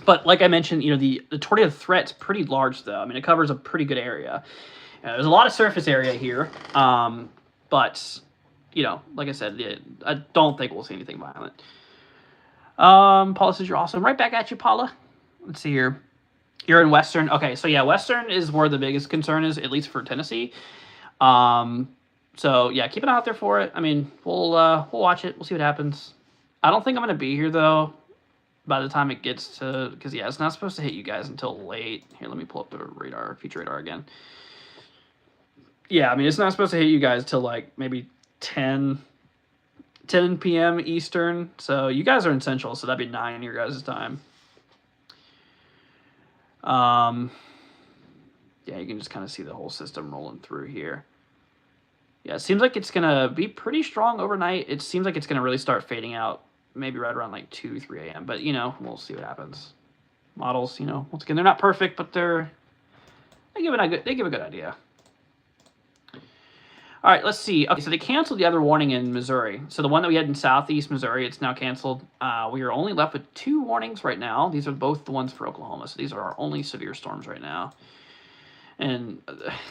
But like I mentioned, you know, the tornado threat's pretty large, though. I mean, it covers a pretty good area. There's a lot of surface area here, but, you know, like I said, I don't think we'll see anything violent. Paula says you're awesome. Right back at you, Paula. Let's see here. You're in Western. Okay, so yeah, Western is where the biggest concern is, at least for Tennessee. So yeah, keep an eye out there for it. I mean, we'll watch it. We'll see what happens. I don't think I'm gonna be here though by the time it gets to, because yeah, it's not supposed to hit you guys until late. Here, let me pull up the radar, future radar again. Yeah, I mean, it's not supposed to hit you guys till like maybe 10 p.m. Eastern. So you guys are in Central, so that'd be 9 your guys' time. Yeah, you can just kind of see the whole system rolling through here. Yeah, it seems like it's going to be pretty strong overnight. It seems like it's going to really start fading out maybe right around like 2, 3 a.m. But, you know, we'll see what happens. Models, you know, once again, they're not perfect, but they give a good idea. All right, let's see. Okay, so they canceled the other warning in Missouri. So the one that we had in southeast Missouri, it's now canceled. We are only left with 2 warnings right now. These are both the ones for Oklahoma. So these are our only severe storms right now. And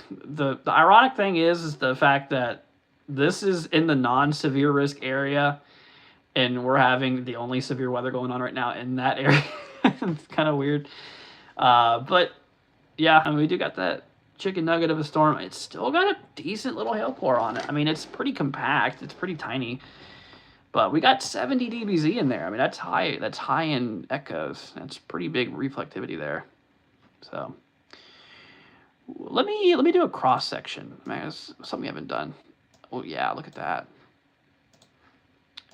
the ironic thing is the fact that this is in the non-severe risk area, and we're having the only severe weather going on right now in that area. It's kind of weird. But yeah, I mean, we do got that chicken nugget of a storm. It's still got a decent little hail pour on it. I mean, it's pretty compact. It's pretty tiny. But we got 70 dBz in there. I mean, that's high. That's high in echoes. That's pretty big reflectivity there. So let me do a cross section. Man, it's something we haven't done. Oh yeah, look at that.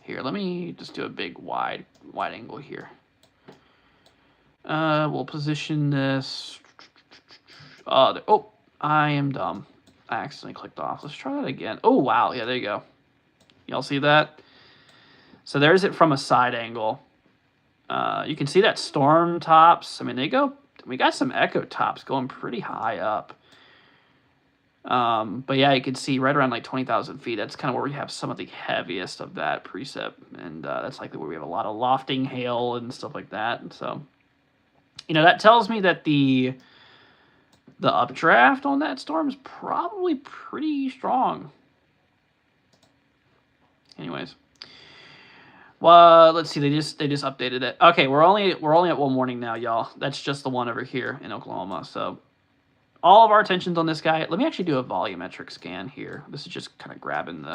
Here, let me just do a big wide angle here. We'll position this. Oh, I am dumb. I accidentally clicked off. Let's try that again. Oh, wow. Yeah, there you go. Y'all see that? So there's it from a side angle. You can see that storm tops. I mean, we got some echo tops going pretty high up. But yeah, you can see right around like 20,000 feet. That's kind of where we have some of the heaviest of that precip. And that's likely where we have a lot of lofting hail and stuff like that. And so, you know, that tells me that the updraft on that storm is probably pretty strong. Anyways, well, let's see. They just updated it. Okay, we're only at 1 warning now, y'all. That's just the one over here in Oklahoma. So all of our attention's on this guy. Let me actually do a volumetric scan here. This is just kind of grabbing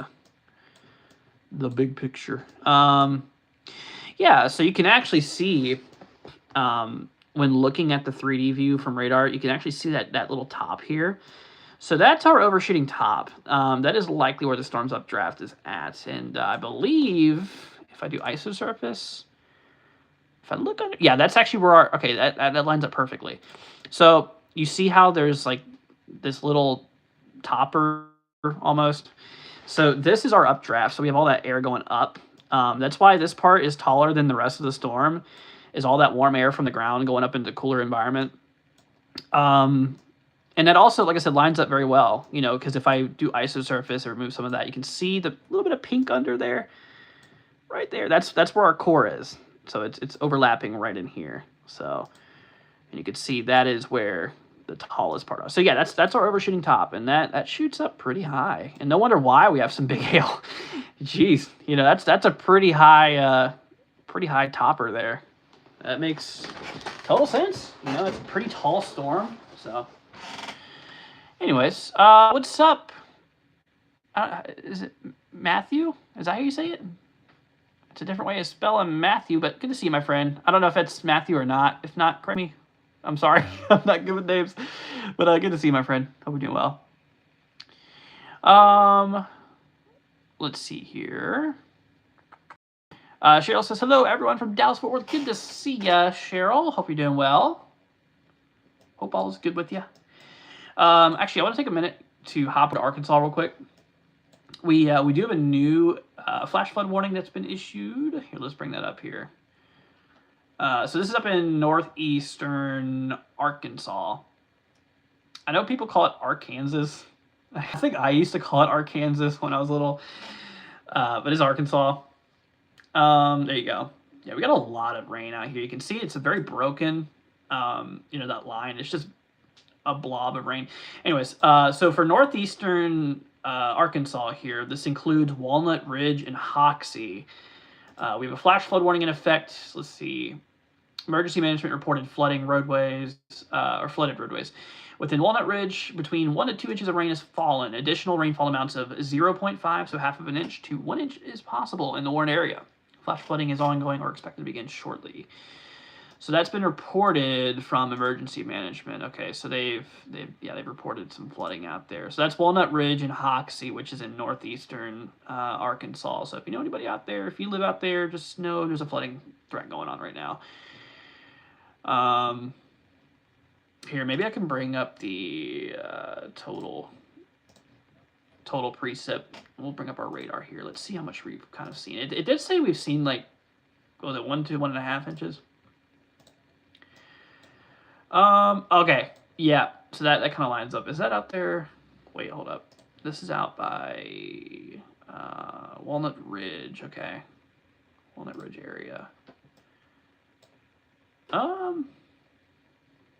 the big picture. Yeah, so you can actually see when looking at the 3D view from radar, you can actually see that little top here. So that's our overshooting top. That is likely where the storm's updraft is at. And I believe if I do isosurface, if I look under, yeah, that's actually where our, okay, that lines up perfectly. So you see how there's like this little topper almost. So this is our updraft. So we have all that air going up. That's why this part is taller than the rest of the storm, is all that warm air from the ground going up into cooler environment. And that also, like I said, lines up very well, you know, because if I do isosurface or remove some of that, you can see the little bit of pink under there, right there. That's where our core is. So it's overlapping right in here. So, and you can see that is where the tallest part is. So yeah, that's our overshooting top, and that shoots up pretty high. And no wonder why we have some big hail. Jeez, you know, that's a pretty high topper there. That makes total sense. You know, it's a pretty tall storm. So, anyways, what's up? Is it Matthew? Is that how you say it? It's a different way of spelling Matthew, but good to see you, my friend. I don't know if it's Matthew or not. If not, correct me. I'm sorry. I'm not good with names. But good to see you, my friend. Hope you're doing well. Let's see here. Cheryl says, hello, everyone from Dallas-Fort Worth. Good to see ya, Cheryl. Hope you're doing well. Hope all is good with you. Actually, I want to take a minute to hop to Arkansas real quick. We do have a new flash flood warning that's been issued. Here, let's bring that up here. So this is up in northeastern Arkansas. I know people call it Arkansas. I think I used to call it Arkansas when I was little, but it's Arkansas. There you go. Yeah, we got a lot of rain out here. You can see it's a very broken, that line. It's just a blob of rain. Anyways, so for northeastern Arkansas here, this includes Walnut Ridge and Hoxie. We have a flash flood warning in effect. Let's see. Emergency management reported flooding roadways, or flooded roadways. Within Walnut Ridge, between 1 to 2 inches of rain has fallen. Additional rainfall amounts of 0.5, so half of an inch, to 1 inch is possible in the Warren area. Flash flooding is ongoing or expected to begin shortly. So that's been reported from emergency management. Okay, so they've reported some flooding out there. So that's Walnut Ridge and Hoxie, which is in northeastern Arkansas. So if you know anybody out there, if you live out there, just know there's a flooding threat going on right now. Here, maybe I can bring up the total precip. We'll bring up our radar here. Let's see how much we've kind of seen. It did say we've seen like, was it 1 to 1.5 inches? Okay, yeah. So that kind of lines up. Is that out there? Wait, hold up. This is out by Walnut Ridge. Okay, Walnut Ridge area.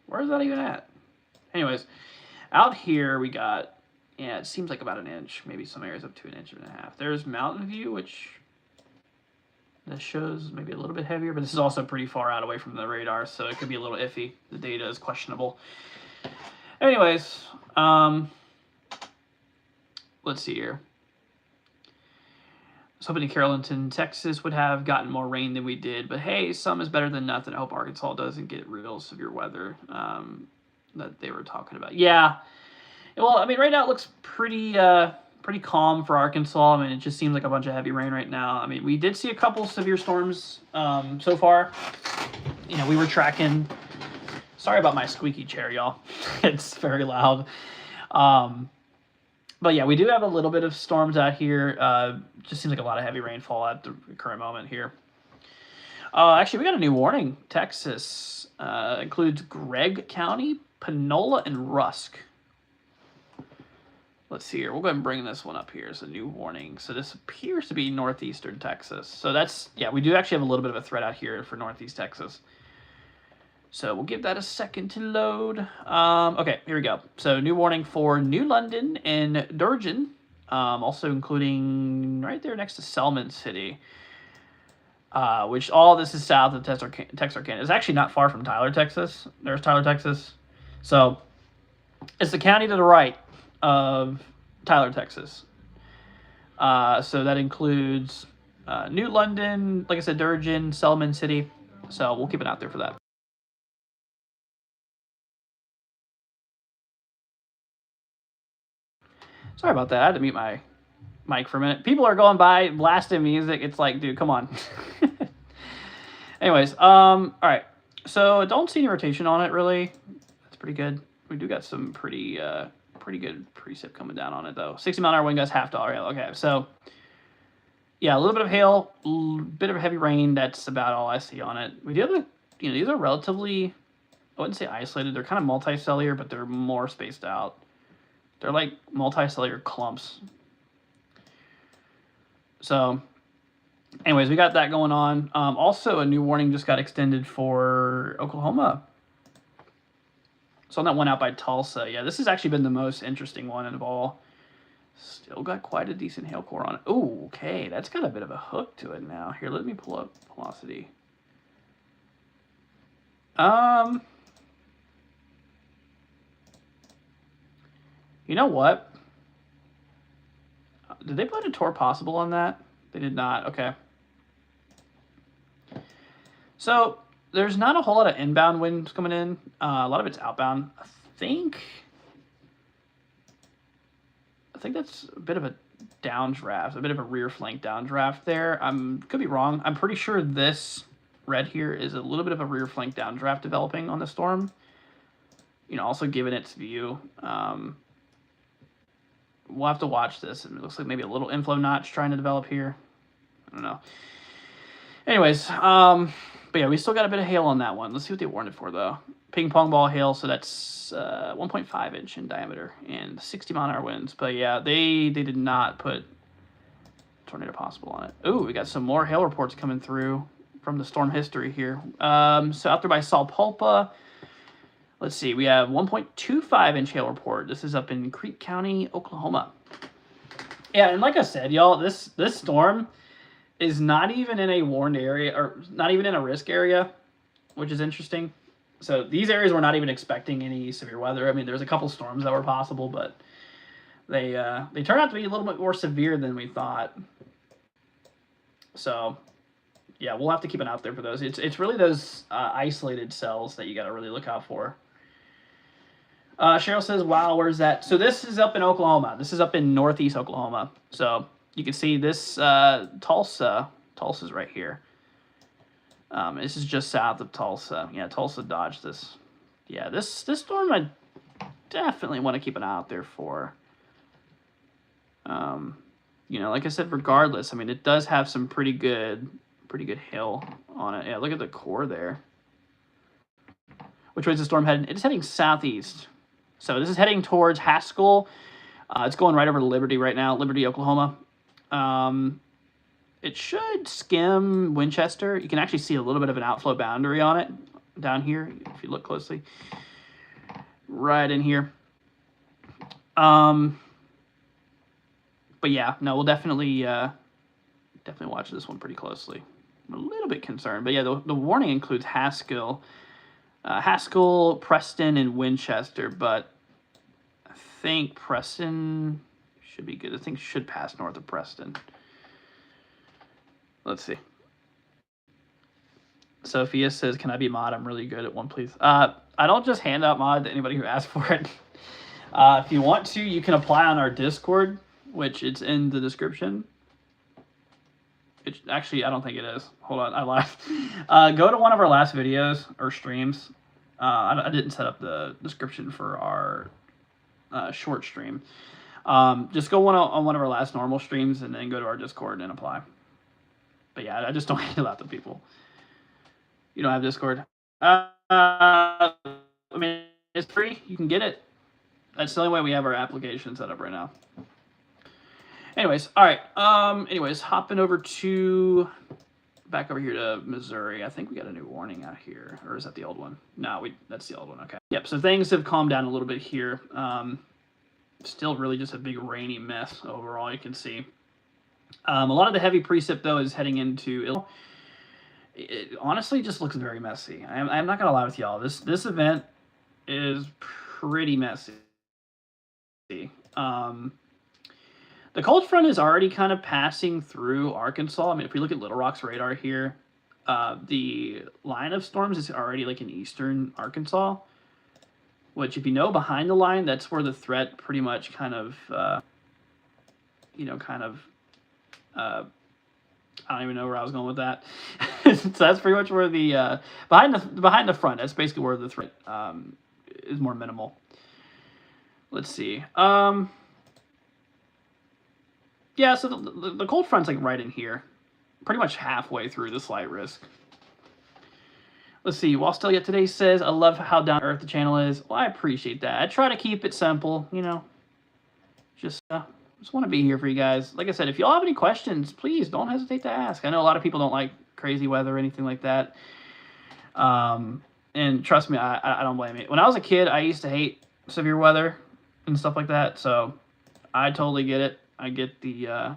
Where's that even at? Anyways, out here we got, it seems like about an inch, maybe some areas up to 1.5 inches. There's Mountain View, which this shows maybe a little bit heavier, but this is also pretty far out away from the radar, so it could be a little iffy. The data is questionable. Anyways, let's see here. I was hoping Carrollton, Texas would have gotten more rain than we did, but hey, some is better than nothing. I hope Arkansas doesn't get real severe weather that they were talking about. Yeah, well, I mean, right now it looks pretty calm for Arkansas. I mean, it just seems like a bunch of heavy rain right now. I mean, we did see a couple severe storms so far. We were tracking. Sorry about my squeaky chair, y'all. It's very loud. But yeah, we do have a little bit of storms out here. Just seems like a lot of heavy rainfall at the current moment here. Actually, we got a new warning. Texas includes Gregg County, Panola, and Rusk. Let's see here. We'll go ahead and bring this one up here. It's a new warning. So this appears to be northeastern Texas. So that's, yeah, we do actually have a little bit of a threat out here for northeast Texas. So we'll give that a second to load. Okay, here we go. So new warning for New London and Durgin, also including right there next to Selman City, which all this is south of Texarkana. It's actually not far from Tyler, Texas. There's Tyler, Texas. So it's the county to the right of Tyler, Texas. So that includes New London, like I said, Durgin, Selman City. So we'll keep it out there for that. Sorry about that. I had to mute my mic for a minute. People are going by blasting music. It's like, dude, come on. Anyways, all right. So I don't see any rotation on it really. That's pretty good. We do got some pretty good precip coming down on it though. 60 mile an hour wind gusts, half dollar hail. Okay, so yeah, a little bit of hail, a bit of heavy rain. That's about all I see on it. We do have these are relatively, I wouldn't say isolated. They're kind of multicellular, but they're more spaced out. They're like multicellular clumps. So anyways, we got that going on. Also, a new warning just got extended for Oklahoma. So on that one out by Tulsa. Yeah, this has actually been the most interesting one of all. Still got quite a decent hail core on it. Oh, okay. That's got a bit of a hook to it now. Here, let me pull up velocity. You know what? Did they put a Tor possible on that? They did not. Okay. So there's not a whole lot of inbound winds coming in. A lot of it's outbound. I think that's a bit of a downdraft, a bit of a rear flank downdraft there. Could be wrong. I'm pretty sure this red here is a little bit of a rear flank downdraft developing on the storm. also giving its view. We'll have to watch this. It looks like maybe a little inflow notch trying to develop here. I don't know. Anyways, but yeah, we still got a bit of hail on that one. Let's see what they warned it for, though. Ping pong ball hail, so that's 1.5 inch in diameter and 60 mile an hour winds. But yeah, they did not put tornado possible on it. Ooh, we got some more hail reports coming through from the storm history here. So out there by Sapulpa, let's see, we have 1.25 inch hail report. This is up in Creek County, Oklahoma. Yeah, and like I said, y'all, this storm is not even in a warned area, or not even in a risk area, which is interesting. So these areas were not even expecting any severe weather. I mean, there's a couple storms that were possible, but they turned out to be a little bit more severe than we thought. So yeah, we'll have to keep an eye out there for those. It's really those isolated cells that you got to really look out for. Cheryl says, wow, where's that? So this is up in Oklahoma. This is up in northeast Oklahoma. So you can see this Tulsa. Tulsa's right here. This is just south of Tulsa. Yeah, Tulsa dodged this. Yeah, this storm I definitely want to keep an eye out there for. Like I said, regardless, I mean, it does have some pretty good hail on it. Yeah, look at the core there. Which way is the storm heading? It's heading southeast. So this is heading towards Haskell. It's going right over to Liberty right now, Liberty, Oklahoma. It should skim Winchester. You can actually see a little bit of an outflow boundary on it down here if you look closely. Right in here. But yeah, no, we'll definitely watch this one pretty closely. I'm a little bit concerned, but yeah, the warning includes Haskell, Preston, and Winchester, but I think Preston should be good. I think it should pass north of Preston. Let's see. Sophia says, can I be mod? I'm really good at one, please. I don't just hand out mod to anybody who asks for it. If you want to, you can apply on our Discord, which it's in the description. Actually, I don't think it is. Hold on, I lied. Go to one of our last videos or streams. I didn't set up the description for our short stream. Just go on one of our last normal streams and then go to our Discord and apply. But yeah, I just don't hand it out to people. You don't have Discord. I mean, it's free. You can get it. That's the only way we have our application set up right now. Anyways, all right. Anyways, hopping back over here to Missouri. I think we got a new warning out here, or is that the old one? No, that's the old one. Okay. Yep. So things have calmed down a little bit here. Still really just a big rainy mess overall. You can see. A lot of the heavy precip though is heading into Illinois. It honestly just looks very messy. I'm not gonna lie with y'all. This event is pretty messy. The cold front is already kind of passing through Arkansas. I mean, if we look at Little Rock's radar here, the line of storms is already like in eastern Arkansas, which if you know behind the line, that's where the threat pretty much kind of, I don't even know where I was going with that. So that's pretty much where the, behind the front, that's basically where the threat is more minimal. Let's see. Yeah, so the cold front's like right in here. Pretty much halfway through the slight risk. Let's see. While Still Yet Today says, I love how down to earth the channel is. Well, I appreciate that. I try to keep it simple, Just want to be here for you guys. Like I said, if y'all have any questions, please don't hesitate to ask. I know a lot of people don't like crazy weather or anything like that. And trust me, I don't blame you. When I was a kid, I used to hate severe weather and stuff like that. So I totally get it. I get the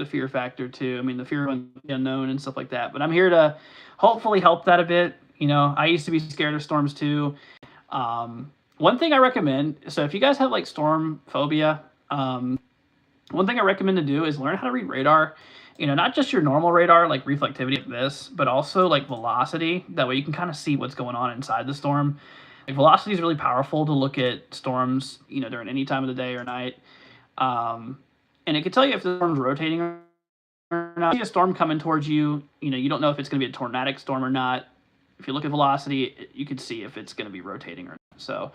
fear factor too. I mean, the fear of the unknown and stuff like that. But I'm here to hopefully help that a bit. I used to be scared of storms too. One thing I recommend, so if you guys have like storm phobia, one thing I recommend to do is learn how to read radar. Not just your normal radar, like reflectivity like this, but also like velocity. That way you can kind of see what's going on inside the storm. Like velocity is really powerful to look at storms, during any time of the day or night. And it can tell you if the storm's rotating or not. If you see a storm coming towards you, you don't know if it's going to be a tornadic storm or not. If you look at velocity, you can see if it's going to be rotating or not. So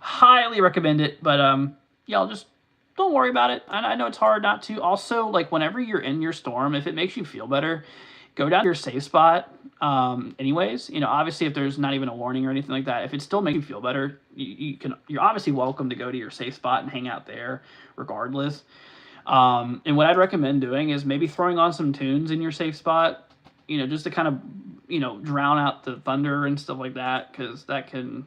highly recommend it. But y'all just don't worry about it. I know it's hard not to. Also, like whenever you're in your storm, if it makes you feel better, go down to your safe spot. Anyways, obviously if there's not even a warning or anything like that, if it still makes you feel better, you're obviously welcome to go to your safe spot and hang out there regardless. And what I'd recommend doing is maybe throwing on some tunes in your safe spot, just to kind of, drown out the thunder and stuff like that, because that can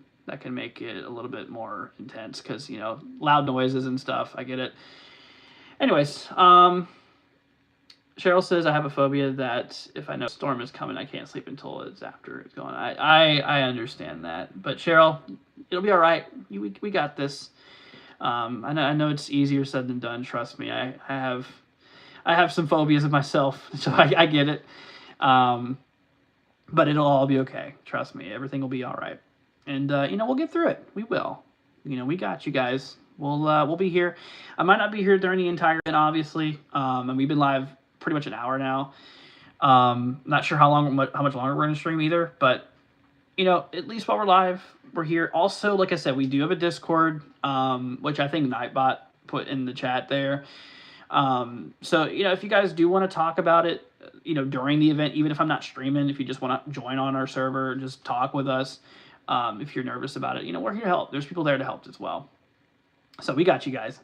make it a little bit more intense, because, loud noises and stuff. I get it. Anyways, Cheryl says, I have a phobia that if I know a storm is coming, I can't sleep until it's after it's gone. I understand that. But Cheryl, it'll be all right. We got this. I know it's easier said than done. Trust me. I have some phobias of myself, so I get it. But it'll all be okay. Trust me. Everything will be all right. And, we'll get through it. We will. We got you guys. We'll be here. I might not be here during the entire event, obviously. And we've been live pretty much an hour now. Not sure how much longer we're going to stream either, but at least while we're live, we're here. Also, like I said, we do have a Discord, which I think Nightbot put in the chat there. So if you guys do want to talk about it, during the event, even if I'm not streaming, if you just want to join on our server, just talk with us. If you're nervous about it, we're here to help. There's people there to help as well. So we got you guys.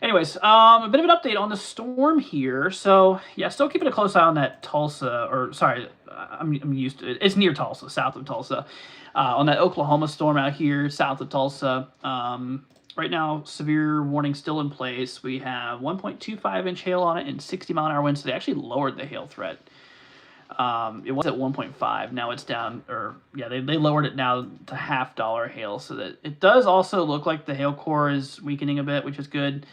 Anyways, a bit of an update on the storm here. So, yeah, still keeping a close eye on that Tulsa, or sorry, I'm used to it. It's near Tulsa, south of Tulsa. On that Oklahoma storm out here, south of Tulsa. Right now, severe warning still in place. We have 1.25-inch hail on it and 60-mile-an-hour winds. So they actually lowered the hail threat. It was at 1.5. Now it's down, they lowered it now to $half hail. So that it does also look like the hail core is weakening a bit, which is good.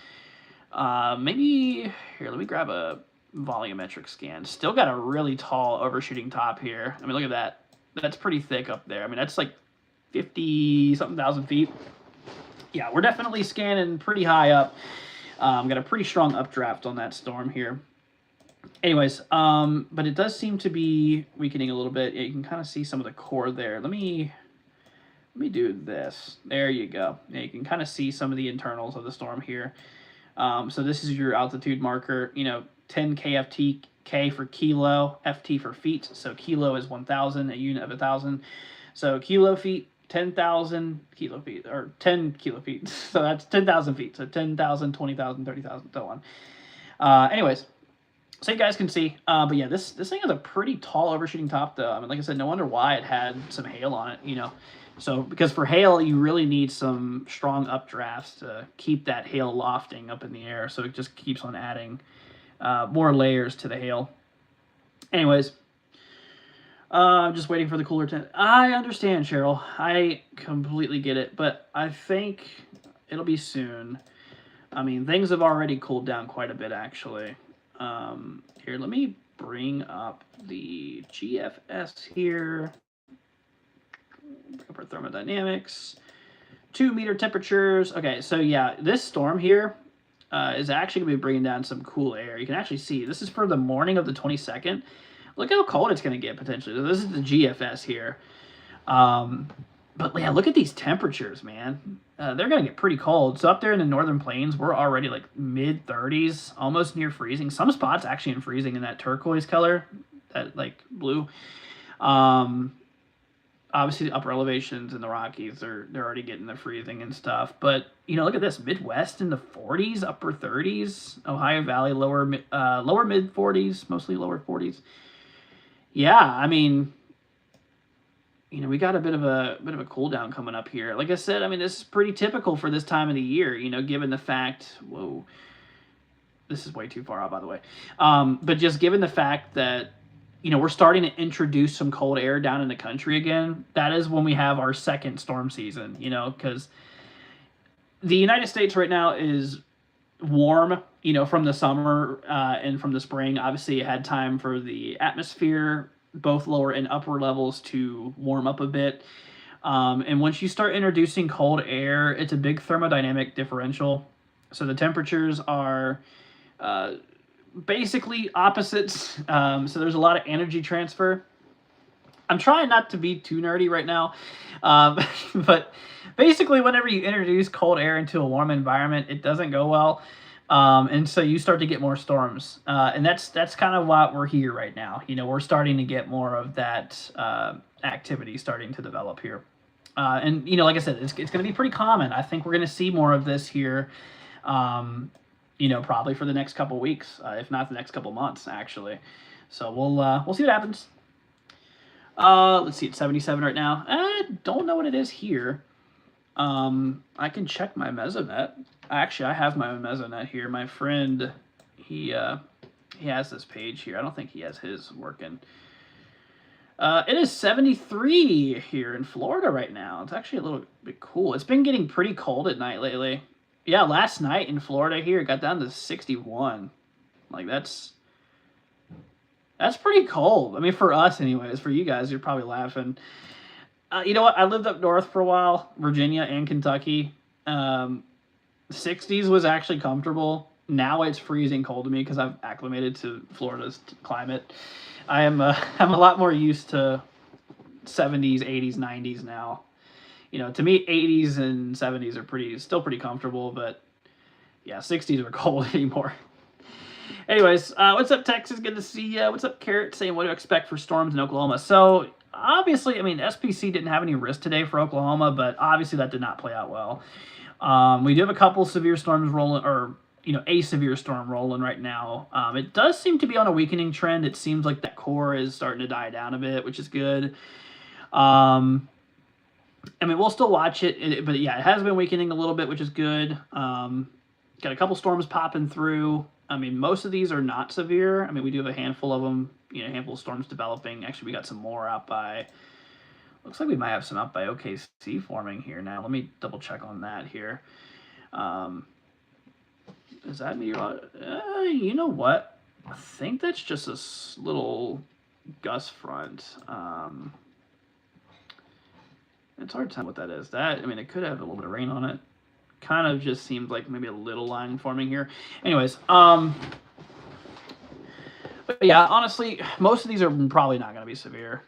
Maybe here, let me grab a volumetric scan. Still got a really tall overshooting top here. I mean, look at that. That's pretty thick up there. I mean, that's like 50-something thousand feet. Yeah, we're definitely scanning pretty high up. Got a pretty strong updraft on that storm here. Anyways, but it does seem to be weakening a little bit. You can kind of see some of the core there. Let me do this. There you go. Yeah, you can kind of see some of the internals of the storm here. So this is your altitude marker, 10 kft, K for kilo, FT for feet. So kilo is 1,000, a unit of 1,000. So kilo feet, 10,000 kilo feet, or 10 kilo feet. So that's 10,000 feet. So 10,000, 20,000, 30,000, so on. Anyways, so you guys can see. But yeah, this thing has a pretty tall overshooting top, though. I mean, like I said, no wonder why it had some hail on it, So, because for hail, you really need some strong updrafts to keep that hail lofting up in the air. So it just keeps on adding more layers to the hail. Anyways, I'm just waiting for the cooler temp. I understand, Cheryl. I completely get it. But I think it'll be soon. I mean, things have already cooled down quite a bit, actually. Here, let me bring up the GFS here. Bring up our thermodynamics. 2-meter temperatures. Okay, so yeah, this storm here is actually going to be bringing down some cool air. You can actually see, this is for the morning of the 22nd. Look how cold it's going to get, potentially. This is the GFS here. But yeah, look at these temperatures, man. They're going to get pretty cold. So up there in the northern plains, we're already like mid-30s, almost near freezing. Some spots actually in freezing in that turquoise color, that like blue. Obviously, the upper elevations in the Rockies, they're already getting the freezing and stuff. But, look at this. Midwest in the 40s, upper 30s. Ohio Valley, lower mid-40s, mostly lower 40s. Yeah, I mean, we got a bit of a cool down coming up here. Like I said, I mean, this is pretty typical for this time of the year, given the fact, whoa, this is way too far out, by the way. But just given the fact that, we're starting to introduce some cold air down in the country again, that is when we have our second storm season, because the United States right now is warm, from the summer and from the spring. Obviously, it had time for the atmosphere, both lower and upper levels, to warm up a bit. And once you start introducing cold air, it's a big thermodynamic differential. So the temperatures are basically opposites. So there's a lot of energy transfer. I'm trying not to be too nerdy right now, but basically, whenever you introduce cold air into a warm environment, it doesn't go well, and so you start to get more storms, and that's kind of what we're here right now. You know, we're starting to get more of that activity starting to develop here, and you know, like I said, it's going to be pretty common. I think we're going to see more of this here. You know, probably for the next couple weeks, if not the next couple months, actually. So we'll see what happens. Let's see, it's 77 right now. I don't know what it is here. I can check my Mesonet. Actually, I have my own Mesonet here. My friend, he has this page here. I don't think he has his working. It is 73 here in Florida right now. It's actually a little bit cool. It's been getting pretty cold at night lately. Yeah, last night in Florida here, it got down to 61. Like, that's pretty cold. I mean, for us anyways. For you guys, you're probably laughing. You know what? I lived up north for a while, Virginia and Kentucky. 60s was actually comfortable. Now it's freezing cold to me because I've acclimated to Florida's climate. I'm a lot more used to 70s, 80s, 90s now. You know, to me, 80s and 70s are still pretty comfortable, but yeah, 60s are cold anymore. Anyways, what's up, Texas? Good to see you. What's up, Carrot? Saying, what do you expect for storms in Oklahoma? So, obviously, I mean, SPC didn't have any risk today for Oklahoma, but obviously that did not play out well. We do have a couple severe storms rolling, or, you know, a severe storm rolling right now. It does seem to be on a weakening trend. It seems like that core is starting to die down a bit, which is good. I mean, we'll still watch it, but yeah, it has been weakening a little bit, which is good. Got a couple storms popping through. I mean, most of these are not severe. I mean, we do have a handful of them, you know, a handful of storms developing. Actually, we got some more out by, looks like we might have some out by OKC forming here now. Let me double check on that here. Is that meteorological? You know what? I think that's just a little gust front. It's hard to tell what that is. I mean, it could have a little bit of rain on it. Kind of just seems like maybe a little line forming here. Anyways, but yeah, honestly, most of these are probably not going to be severe.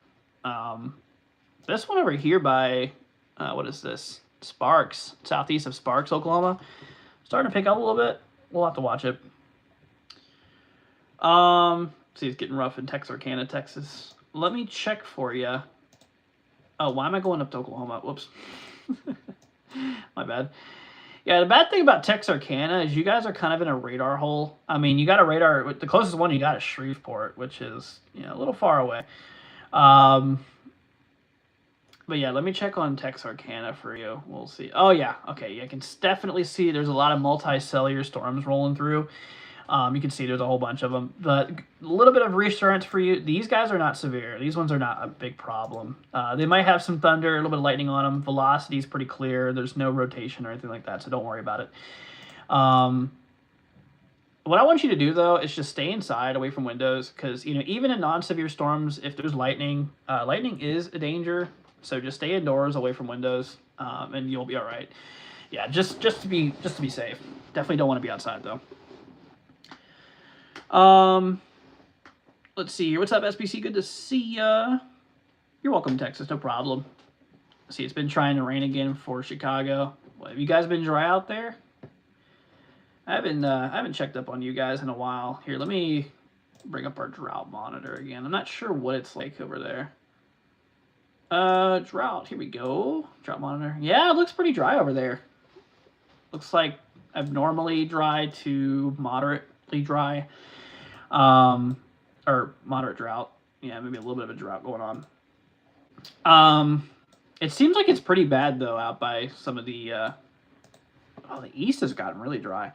This one over here by, what is this? Sparks, southeast of Sparks, Oklahoma. Starting to pick up a little bit. We'll have to watch it. See, it's getting rough in Texarkana, Texas. Let me check for you. Oh, why am I going up to Oklahoma? Whoops. My bad. Yeah, the bad thing about Texarkana is you guys are kind of in a radar hole. I mean, you got a radar. The closest one you got is Shreveport, which is, you know, a little far away. But yeah, let me check on Texarkana for you. We'll see. Oh, yeah. Okay, you can definitely see there's a lot of multi-cellular storms rolling through. You can see there's a whole bunch of them. But a little bit of reassurance for you. These guys are not severe. These ones are not a big problem. They might have some thunder, a little bit of lightning on them. Velocity is pretty clear. There's no rotation or anything like that, so don't worry about it. What I want you to do, though, is just stay inside, away from windows, because, you know, even in non-severe storms, if there's lightning, lightning is a danger. So just stay indoors, away from windows, and you'll be all right. Yeah, just to be safe. Definitely don't want to be outside, though. Let's see here. What's up, SBC? Good to see ya. You're welcome, Texas. No problem. See, it's been trying to rain again for Chicago. What, have you guys been dry out there? I haven't checked up on you guys in a while. Here, let me bring up our drought monitor again. I'm not sure what it's like over there. Drought. Here we go. Drought monitor. Yeah, it looks pretty dry over there. Looks like abnormally dry to moderately dry. Or moderate drought. Yeah, maybe a little bit of a drought going on. It seems like it's pretty bad, though, out by some of the, the east has gotten really dry.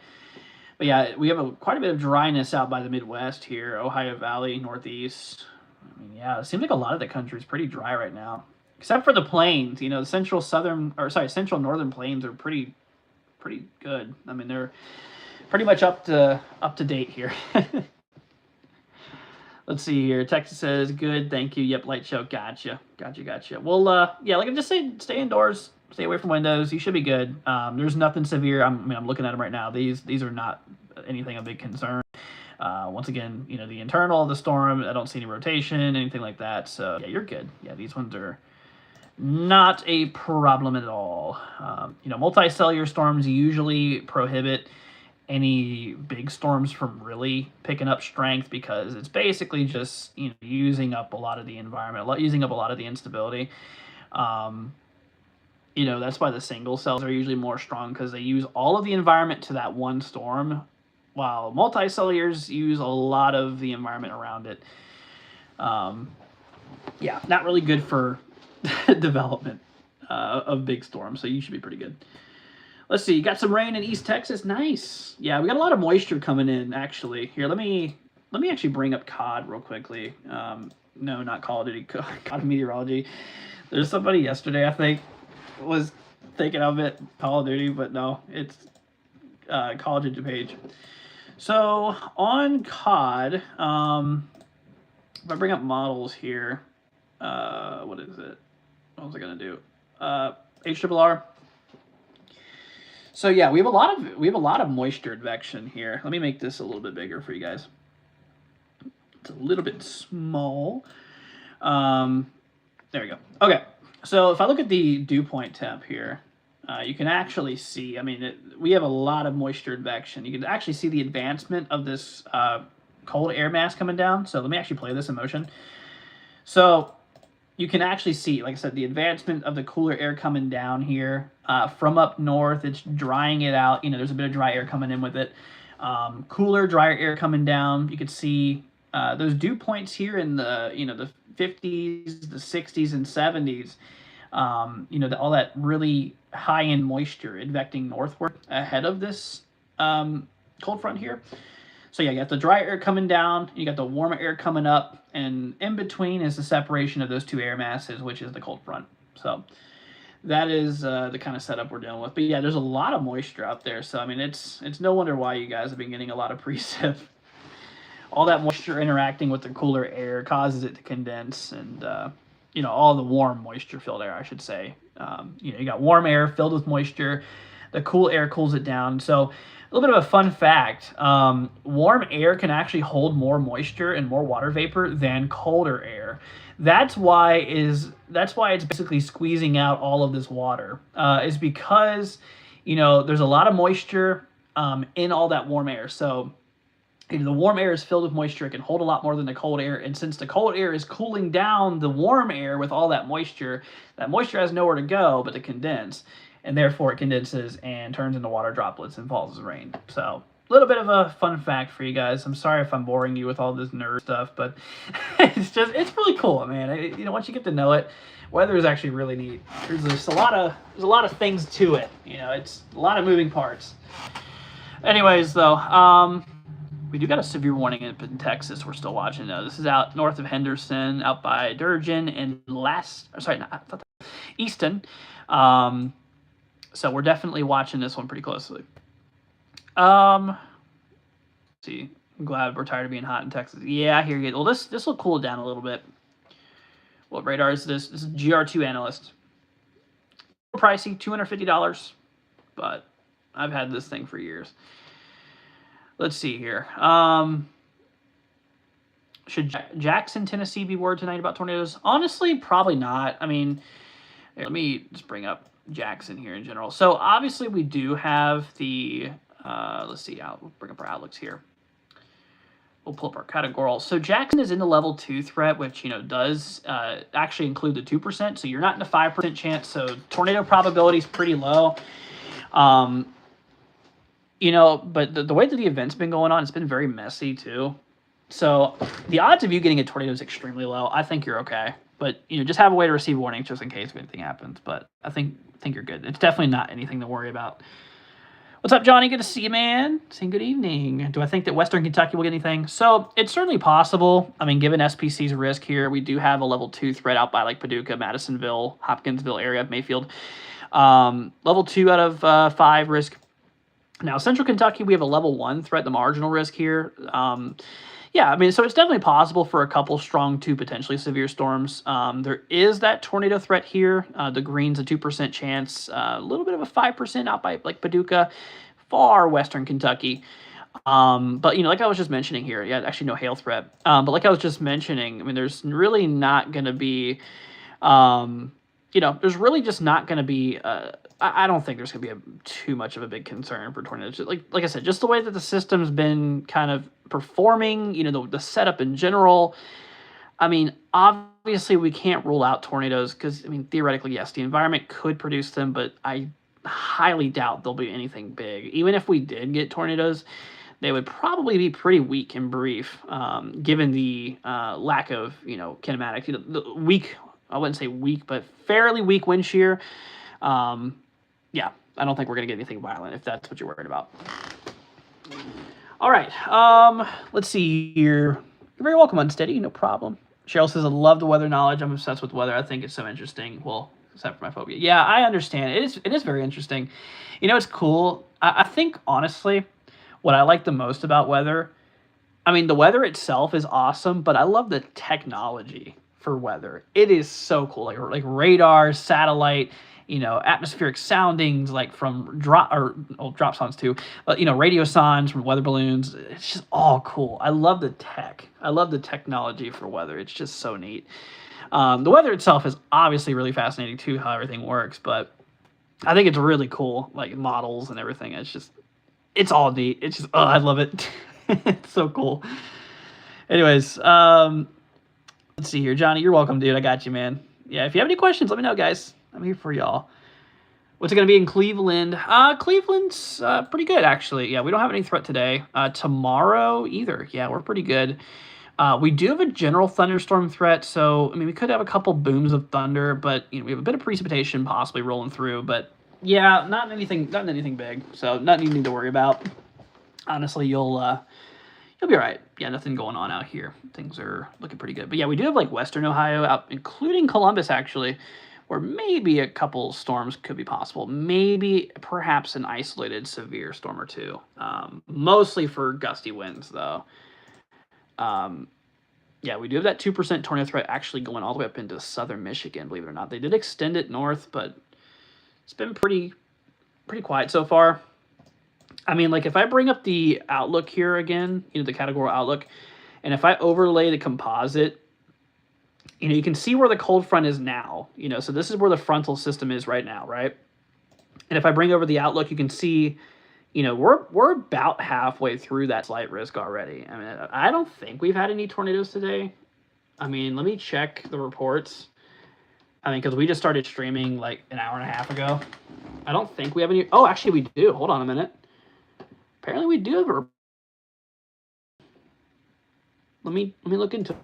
But yeah, we have quite a bit of dryness out by the Midwest here, Ohio Valley, Northeast. I mean, yeah, it seems like a lot of the country is pretty dry right now, except for the plains. You know, the central northern plains are pretty good. I mean, they're pretty much up to date here. Let's see here. Texas says, good, thank you. Yep, light show. Gotcha. Well, yeah, like I just said, stay indoors, stay away from windows. You should be good. There's nothing severe. I'm looking at them right now. These are not anything of big concern. Once again, you know, the internal of the storm, I don't see any rotation, anything like that. So yeah, you're good. Yeah, these ones are not a problem at all. You know, multicellular storms usually prohibit any big storms from really picking up strength because it's basically just, you know, using up a lot of the environment, using up a lot of the instability. Um, you know, that's why the single cells are usually more strong because they use all of the environment to that one storm, while multicellulars use a lot of the environment around it. Yeah, not really good for development of big storms, so you should be pretty good. Let's see, you got some rain in East Texas. Nice. Yeah, we got a lot of moisture coming in, actually. Here, let me actually bring up COD real quickly. No, not Call of Duty, COD Meteorology. There's somebody yesterday, I think, was thinking of it, Call of Duty, but no, it's College of DuPage. So on COD, if I bring up models here, what is it? What was I gonna do? HRRR. So yeah, we have a lot of moisture advection here. Let me make this a little bit bigger for you guys. It's a little bit small. There we go. Okay, so if I look at the dew point temp here, you can actually see, I mean, we have a lot of moisture advection. You can actually see the advancement of this cold air mass coming down. So let me actually play this in motion. So you can actually see, like I said, the advancement of the cooler air coming down here from up north. It's drying it out. You know, there's a bit of dry air coming in with it. Cooler, drier air coming down. You can see those dew points here in the, you know, the 50s, the 60s, and 70s. You know, all that really high-end moisture advecting northward ahead of this cold front here. So yeah, you got the dry air coming down, you got the warmer air coming up, and in between is the separation of those two air masses, which is the cold front. So that is the kind of setup we're dealing with. But yeah, there's a lot of moisture out there. So I mean, it's no wonder why you guys have been getting a lot of precip. All that moisture interacting with the cooler air causes it to condense, and you know, all the warm moisture-filled air, I should say. You know, you got warm air filled with moisture. The cool air cools it down. So a little bit of a fun fact, warm air can actually hold more moisture and more water vapor than colder air. That's why it's basically squeezing out all of this water, is because, you know, there's a lot of moisture in all that warm air. So the warm air is filled with moisture. It can hold a lot more than the cold air. And since the cold air is cooling down the warm air with all that moisture has nowhere to go but to condense. And therefore it condenses and turns into water droplets and falls as rain. So a little bit of a fun fact for you guys. I'm sorry if I'm boring you with all this nerd stuff, but it's really cool, man. You know, once you get to know it, weather is actually really neat. There's a lot of things to it. You know, it's a lot of moving parts. Anyways, though, we do got a severe warning in Texas. We're still watching though. This is out north of Henderson, out by Durgin and Easton. So we're definitely watching this one pretty closely. Let's see, I'm glad we're tired of being hot in Texas. Yeah, I hear you. Well, this will cool it down a little bit. What radar is this? This is GR2 Analyst. Pricey, $250, but I've had this thing for years. Let's see here. Should Jackson, Tennessee be worried tonight about tornadoes? Honestly, probably not. I mean, here, let me just bring up Jackson here in general. So obviously we do have the, let's see, we'll bring up our outlooks here. We'll pull up our categorical. So Jackson is in the level 2 threat, which, you know, does actually include the 2%. So you're not in a 5% chance. So tornado probability is pretty low. You know, but the way that the event's been going on, it's been very messy too. So the odds of you getting a tornado is extremely low. I think you're okay. But, you know, just have a way to receive warnings just in case if anything happens. But I think you're good. It's definitely not anything to worry about. What's up, Johnny? Good to see you, man. Saying good evening. Do I think that Western Kentucky will get anything? So it's certainly possible. I mean, given SPC's risk here, we do have a level 2 threat out by like Paducah, Madisonville, Hopkinsville area, Mayfield. Level 2 out of 5 risk. Now, Central Kentucky, we have a level 1 threat, the marginal risk here. Yeah, I mean, so it's definitely possible for a couple strong to potentially severe storms. There is that tornado threat here. The green's a 2% chance, a little bit of a 5% out by like Paducah, far western Kentucky. But like I was just mentioning here, yeah, actually no hail threat. But like I was just mentioning, I mean, there's really not going to be, um, there's really just not going to be. I don't think there's going to be too much of a big concern for tornadoes. Like I said, just the way that the system's been kind of performing, the setup in general. I mean, obviously we can't rule out tornadoes because, I mean, theoretically, yes, the environment could produce them, but I highly doubt there'll be anything big. Even if we did get tornadoes, they would probably be pretty weak and brief, given the lack of, kinematics. The weak, I wouldn't say weak, but fairly weak wind shear. Yeah, I don't think we're going to get anything violent if that's what you're worried about. All right, let's see here. You're very welcome, Unsteady, no problem. Cheryl says, I love the weather knowledge. I'm obsessed with weather. I think it's so interesting. Well, except for my phobia. Yeah, I understand. It is very interesting. It's cool. I think, honestly, what I like the most about weather, I mean, the weather itself is awesome, but I love the technology for weather. It is so cool. Like radar, satellite, atmospheric soundings, like from drop sounds too, but radio sondes from weather balloons. It's just all cool. I love the tech. I love the technology for weather. It's just so neat. The weather itself is obviously really fascinating too, how everything works, but I think it's really cool, like models and everything. It's all neat. It's just, I love it. It's so cool. Anyways, let's see here. Johnny, you're welcome, dude. I got you, man. Yeah, if you have any questions, let me know, guys. I'm here for y'all. What's it going to be in Cleveland? Cleveland's pretty good, actually. Yeah, we don't have any threat today. Tomorrow, either. Yeah, we're pretty good. We do have a general thunderstorm threat, so, I mean, we could have a couple booms of thunder, but, we have a bit of precipitation possibly rolling through, but, yeah, not anything big, so nothing you need to worry about. Honestly, you'll be all right. Yeah, nothing going on out here. Things are looking pretty good. But, yeah, we do have, like, Western Ohio out, including Columbus, actually, where maybe a couple storms could be possible. Maybe, perhaps, an isolated severe storm or two. Mostly for gusty winds, though. Yeah, we do have that 2% tornado threat actually going all the way up into southern Michigan, believe it or not. They did extend it north, but it's been pretty quiet so far. I mean, like, if I bring up the outlook here again, the categorical outlook, and if I overlay the composite, you can see where the cold front is now, so this is where the frontal system is right now, right? And if I bring over the outlook, you can see, we're about halfway through that slight risk already. I mean, I don't think we've had any tornadoes today. I mean, let me check the reports. I mean, because we just started streaming like an hour and a half ago. I don't think we have any. Oh, actually, we do. Hold on a minute. Apparently, we do have a. Let me look into.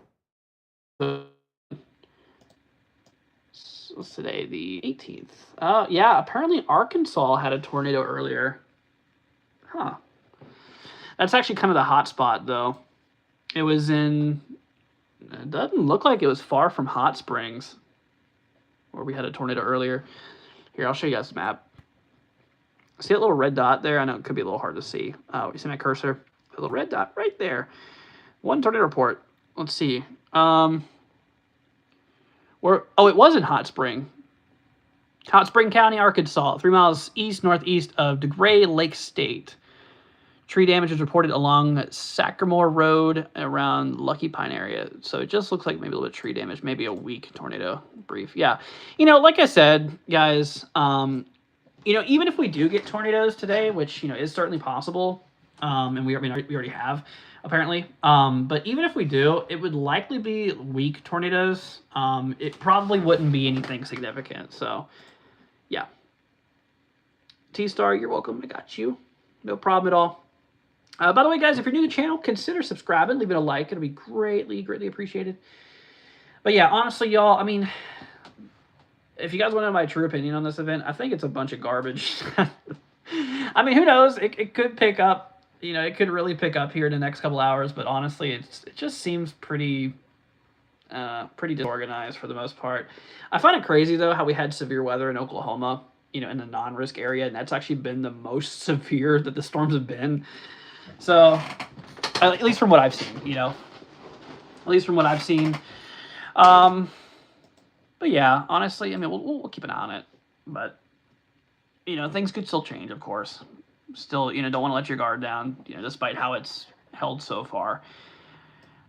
What's today? The 18th. Yeah. Apparently, Arkansas had a tornado earlier. Huh. That's actually kind of the hot spot, though. It was in. It doesn't look like it was far from Hot Springs, where we had a tornado earlier. Here, I'll show you guys the map. See that little red dot there? I know it could be a little hard to see. You see my cursor? A little red dot right there. One tornado report. Let's see. It was in Hot Spring. Hot Spring County, Arkansas, 3 miles east-northeast of DeGray Lake State. Tree damage is reported along Sagamore Road around Lucky Pine area. So it just looks like maybe a little bit of tree damage, maybe a weak tornado brief. Yeah. Like I said, guys, even if we do get tornadoes today, which, is certainly possible, and we already have, apparently. But even if we do, it would likely be weak tornadoes. It probably wouldn't be anything significant. So, yeah. T-Star, you're welcome. I got you. No problem at all. By the way, guys, if you're new to the channel, consider subscribing, leaving a like. It'll be greatly appreciated. But yeah, honestly, y'all, I mean, if you guys want to know my true opinion on this event, I think it's a bunch of garbage. I mean, who knows? It could pick up. It could really pick up here in the next couple hours. But honestly, it just seems pretty disorganized for the most part. I find it crazy, though, how we had severe weather in Oklahoma, in the non-risk area. And that's actually been the most severe that the storms have been. So, at least from what I've seen, At least from what I've seen. But yeah, honestly, I mean, we'll keep an eye on it. But, things could still change, of course. Still, don't want to let your guard down, despite how it's held so far.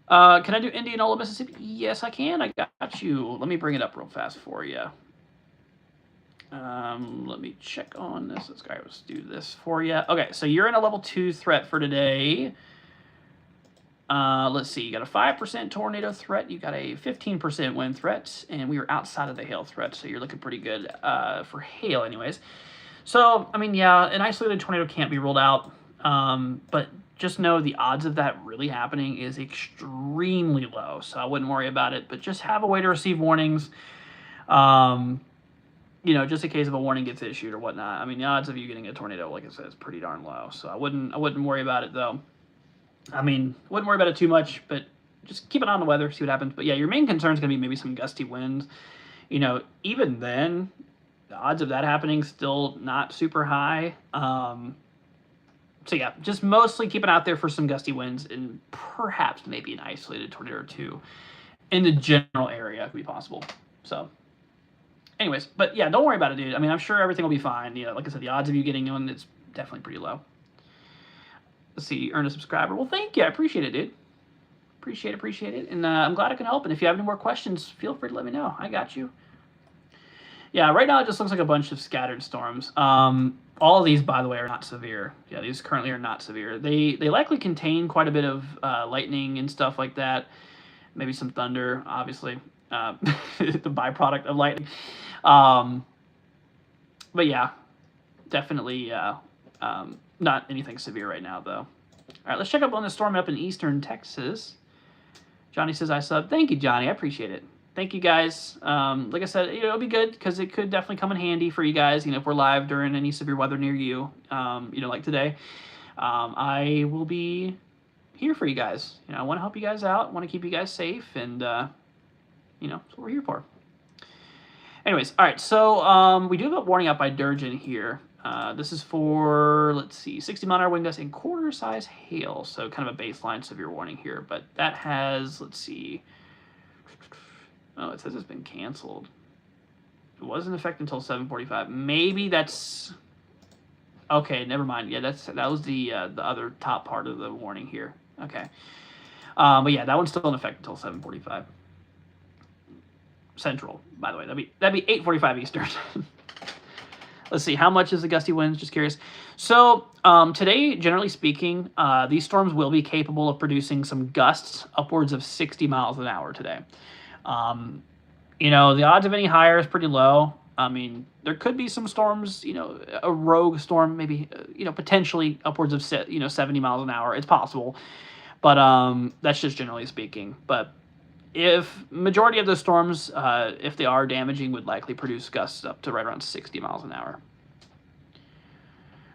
Can I do Indianola, Mississippi? Yes, I can. I got you. Let me bring it up real fast for you. Let me check on this. Let's do this for you. Okay, so you're in a level 2 threat for today. Let's see. You got a 5% tornado threat. You got a 15% wind threat, and we were outside of the hail threat, so you're looking pretty good for hail, anyways. So, I mean, yeah, an isolated tornado can't be ruled out, but just know the odds of that really happening is extremely low, so I wouldn't worry about it, but just have a way to receive warnings, just in case if a warning gets issued or whatnot. I mean, the odds of you getting a tornado, like I said, is pretty darn low, so I wouldn't worry about it, though. I mean, wouldn't worry about it too much, but just keep an eye on the weather, see what happens. But yeah, your main concern is going to be maybe some gusty winds. Even then, the odds of that happening still not super high. So yeah, just mostly keep it out there for some gusty winds and perhaps maybe an isolated tornado or two in the general area could be possible. So anyways, but yeah, don't worry about it, dude. I mean, I'm sure everything will be fine. Like I said, the odds of you getting one, it's definitely pretty low. Let's see, earn a subscriber. Well, thank you. I appreciate it, dude. Appreciate it. And I'm glad I can help. And if you have any more questions, feel free to let me know. I got you. Yeah, right now it just looks like a bunch of scattered storms. All of these, by the way, are not severe. Yeah, these currently are not severe. They likely contain quite a bit of lightning and stuff like that. Maybe some thunder, obviously. The byproduct of lightning. But yeah, definitely not anything severe right now, though. All right, let's check up on the storm up in eastern Texas. Johnny says I sub. Thank you, Johnny. I appreciate it. Thank you, guys. Like I said, it'll be good because it could definitely come in handy for you guys. If we're live during any severe weather near you, like today, I will be here for you guys. I want to help you guys out. Want to keep you guys safe, and that's what we're here for. Anyways, all right. So we do have a warning out by Durgeon here. This is for, let's see, 60-mile-an-hour wind gusts and quarter-size hail. So kind of a baseline severe warning here. But that has, let's see. Oh, it says it's been canceled. It wasn't in effect until 7:45. Maybe that's... Okay, never mind. Yeah, that was the other top part of the warning here. Okay. But yeah, that one's still in effect until 7:45. Central, by the way. That'd be 8:45 Eastern. Let's see, how much is the gusty winds? Just curious. So today, generally speaking, these storms will be capable of producing some gusts upwards of 60 miles an hour today. The odds of any higher is pretty low. I mean, there could be some storms, a rogue storm, maybe, potentially upwards of, 70 miles an hour. It's possible. But that's just generally speaking. But if majority of the storms, if they are damaging, would likely produce gusts up to right around 60 miles an hour.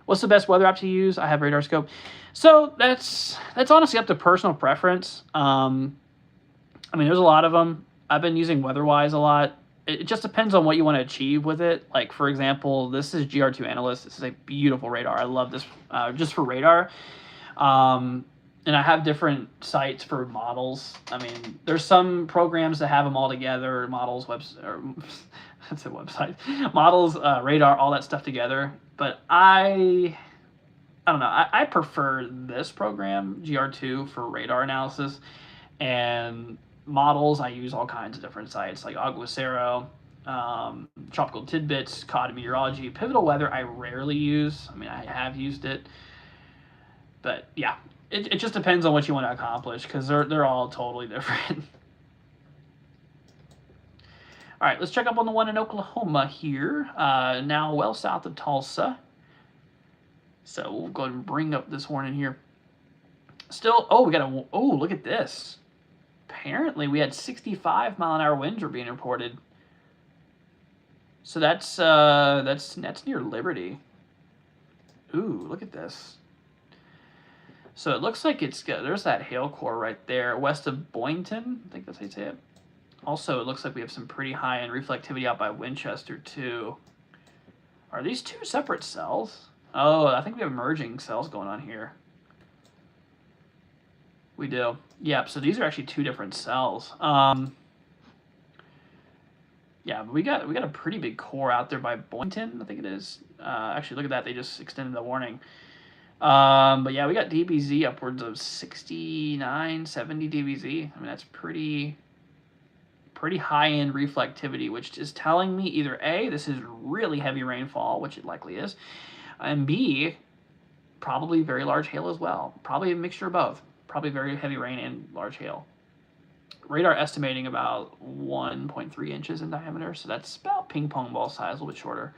What's the best weather app to use? I have RadarScope. So that's honestly up to personal preference. I mean, there's a lot of them. I've been using WeatherWise a lot. It just depends on what you want to achieve with it. Like, for example, this is GR2 Analyst. This is a beautiful radar. I love this just for radar. And I have different sites for models. I mean, there's some programs that have them all together, models, that's a website, models, radar, all that stuff together. But I don't know. I prefer this program, GR2, for radar analysis. And models, I use all kinds of different sites like Aguacero, Tropical Tidbits, Cod Meteorology. Pivotal Weather I rarely use. I mean, I have used it. But yeah. It just depends on what you want to accomplish because they're all totally different. All right, let's check up on the one in Oklahoma here. Now well south of Tulsa. So we'll go ahead and bring up this warning here. Still, look at this. Apparently we had 65-mile-an-hour winds were being reported. So that's near Liberty. Ooh, look at this. So it looks like there's that hail core right there west of Boynton. I think that's how you say it. Also, it looks like we have some pretty high-end reflectivity out by Winchester, too. Are these two separate cells? Oh, I think we have merging cells going on here. We do. Yep, so these are actually two different cells. Yeah, but we got a pretty big core out there by Boynton, I think it is. Actually, look at that. They just extended the warning. But yeah, we got DBZ upwards of 69, 70 DBZ. I mean, that's pretty high-end reflectivity, which is telling me either A, this is really heavy rainfall, which it likely is, and B, probably very large hail as well. Probably a mixture of both. Probably very heavy rain and large hail. Radar estimating about 1.3 inches in diameter, so that's about ping pong ball size, a little bit shorter.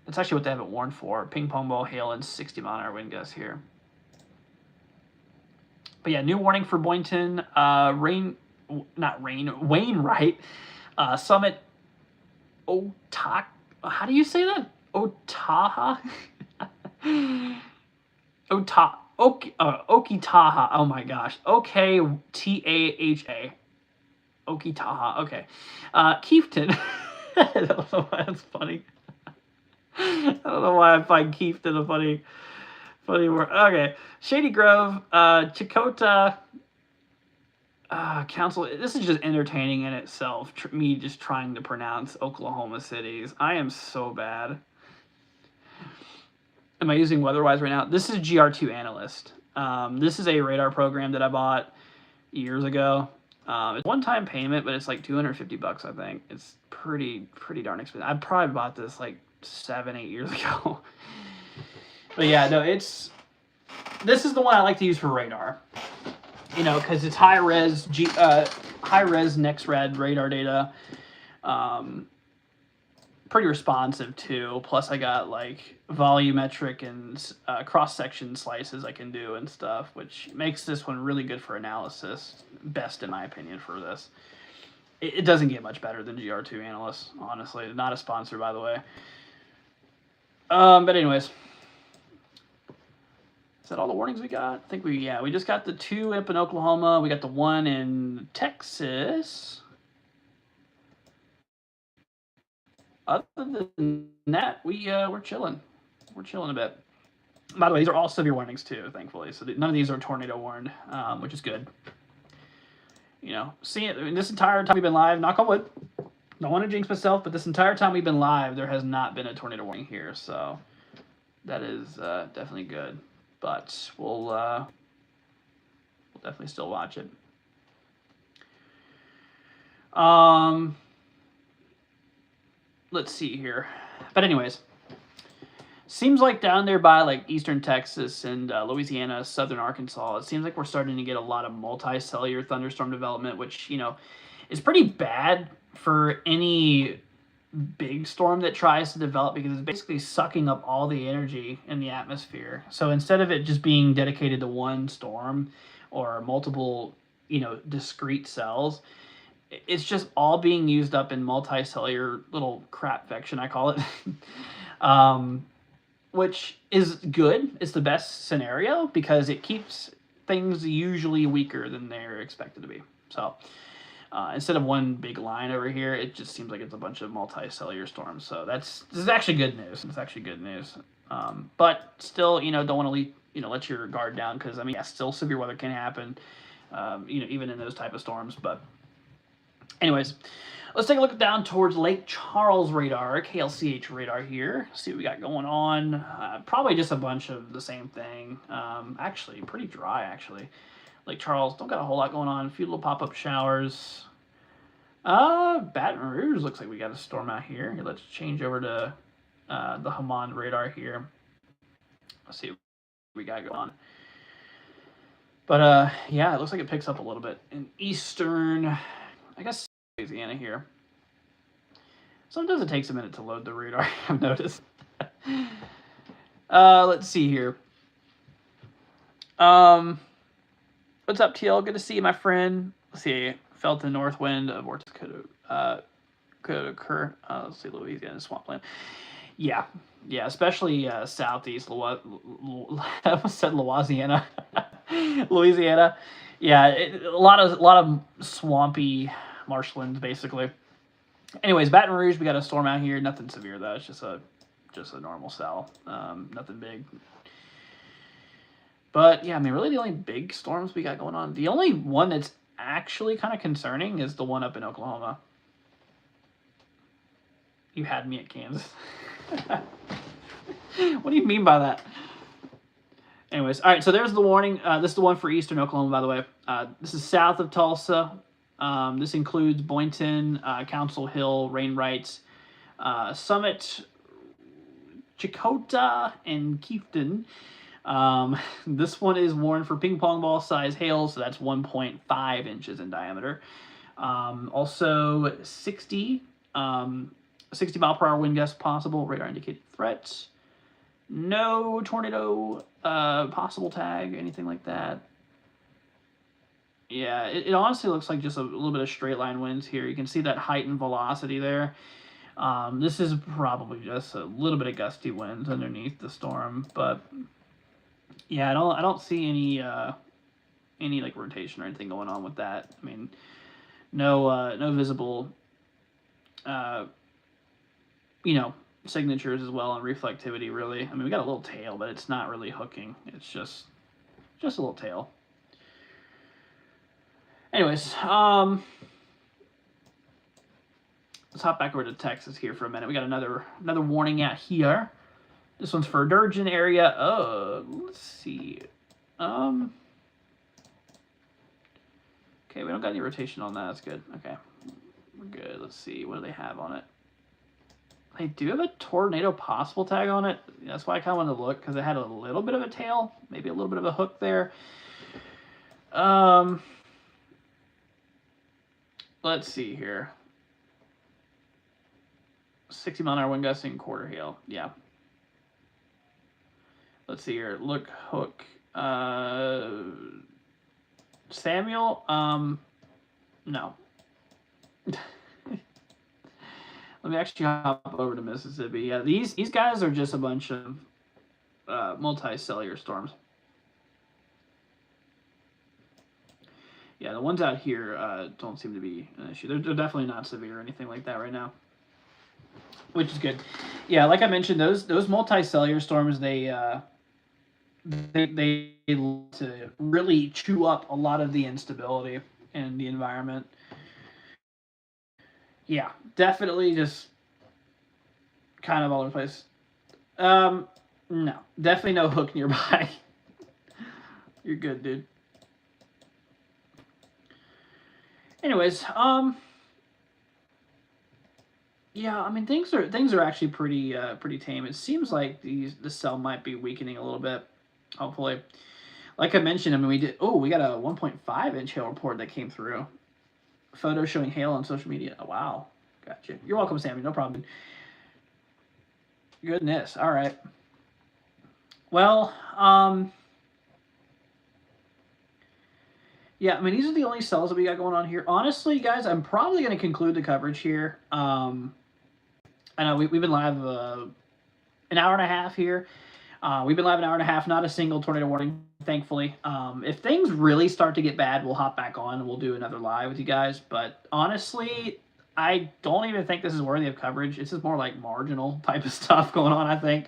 That's actually what they have it warned for. Ping pong ball hail and 60-mile-an-hour wind gusts here. But yeah, new warning for Boynton. Wainwright. Summit Otak. How do you say that? Otaha? Okitaha. Oh my gosh. Oktaha. Okitaha. Okay. Kiefton. I don't know why that's funny. I don't know why I find Kiefton a funny word. Okay. Shady Grove, Chakota Council. This is just entertaining in itself. Me just trying to pronounce Oklahoma cities. I am so bad. Am I using WeatherWise right now? This is GR2 Analyst. This is a radar program that I bought years ago. It's one-time payment, but it's like $250, I think. It's pretty darn expensive. I probably bought this like 7-8 years ago. But yeah, no, this is the one I like to use for radar. You know, because it's high res NexRad radar data. Pretty responsive too. Plus I got like volumetric and cross-section slices I can do and stuff, which makes this one really good for analysis. Best in my opinion for this. It doesn't get much better than GR2 Analyst, honestly. Not a sponsor, by the way. But anyways, is that all the warnings we got? I think we just got the 2 up in Oklahoma. We got the 1 in Texas. Other than that, we're chilling. We're chilling a bit. By the way, these are all severe warnings too, thankfully. So none of these are tornado warned, which is good. You know, this entire time we've been live, knock on wood, don't want to jinx myself, but this entire time we've been live, there has not been a tornado warning here, so that is definitely good. But we'll definitely still watch it. Let's see here. But anyways, seems like down there by like eastern Texas and Louisiana, southern Arkansas, it seems like we're starting to get a lot of multicellular thunderstorm development, which, you know, is pretty bad for any big storm that tries to develop because it's basically sucking up all the energy in the atmosphere. So instead of it just being dedicated to one storm or multiple, you know, discrete cells, it's just all being used up in multicellular little crapvection, I call it. Which is good. It's the best scenario because it keeps things usually weaker than they're expected to be. So instead of one big line over here, it just seems like it's a bunch of multicellular storms. So this is actually good news. It's actually good news. But still, you know, don't want to let your guard down because, I mean, yeah, still severe weather can happen, you know, even in those type of storms. But anyways, let's take a look down towards Lake Charles radar, KLCH radar here. See what we got going on. Probably just a bunch of the same thing. Actually, pretty dry, actually. Lake Charles, don't got a whole lot going on. A few little pop-up showers. Baton Rouge, looks like we got a storm out here. Let's change over to the Hammond radar here. Let's see what we got going on. But, yeah, it looks like it picks up a little bit in eastern, I guess, Louisiana here. Sometimes it takes a minute to load the radar, I've noticed. Let's see here. What's up, TL? Good to see you, my friend. Let's see. Felt the north wind of vortex could occur. Let's see, Louisiana swampland. Yeah, especially southeast I almost said Louisiana. Louisiana. Yeah, a lot of swampy marshlands, basically. Anyways, Baton Rouge, we got a storm out here. Nothing severe though. It's just a normal cell. Nothing big. But yeah, I mean, really the only big storms we got going on. The only one that's actually kind of concerning is the one up in Oklahoma. You had me at Kansas. What do you mean by that? Anyways, all right, so there's the warning. This is the one for eastern Oklahoma, by the way. This is south of Tulsa. This includes Boynton, Council Hill, Rainwright, Summit, Chakota, and Keefton. This one is warned for ping pong ball size hail, so that's 1.5 inches in diameter. Also 60 mile per hour wind gusts possible, radar indicated threats. No tornado possible tag, anything like that. Yeah, it honestly looks like just a little bit of straight line winds here. You can see that heightened velocity there. This is probably just a little bit of gusty winds underneath the storm, but yeah, I don't see any like rotation or anything going on with that. I mean, no visible signatures as well on reflectivity really. I mean, we got a little tail, but it's not really hooking. It's just a little tail. Anyways, let's hop back over to Texas here for a minute. We got another warning out here. This one's for Durgeon area. Let's see. Okay, we don't got any rotation on that. That's good. Okay, we're good. Let's see. What do they have on it? They do have a tornado possible tag on it. That's why I kind of wanted to look, because it had a little bit of a tail, maybe a little bit of a hook there. Let's see here. 60 mile an hour wind gusting, quarter hail. Yeah. Let's see here. Look, hook. Samuel. No. Let me actually hop over to Mississippi. Yeah, these guys are just a bunch of multicellular storms. Yeah, the ones out here don't seem to be an issue. They're definitely not severe or anything like that right now, which is good. Yeah, like I mentioned, those multicellular storms, they to really chew up a lot of the instability in the environment. Yeah, definitely just kind of all over the place. No, definitely no hook nearby. You're good, dude. Anyways, yeah, I mean things are actually pretty tame. It seems like the cell might be weakening a little bit. Hopefully, like I mentioned, I mean we got a 1.5 inch hail report that came through. Photos showing hail on social media. Oh, wow, gotcha. You're welcome, Sammy. No problem. Goodness. All right. Well, yeah, I mean, these are the only cells that we got going on here. Honestly, guys, I'm probably going to conclude the coverage here. I know we've been live an hour and a half here. We've been live an hour and a half, not a single tornado warning, thankfully. If things really start to get bad, we'll hop back on and we'll do another live with you guys. But honestly, I don't even think this is worthy of coverage. This is more like marginal type of stuff going on, I think.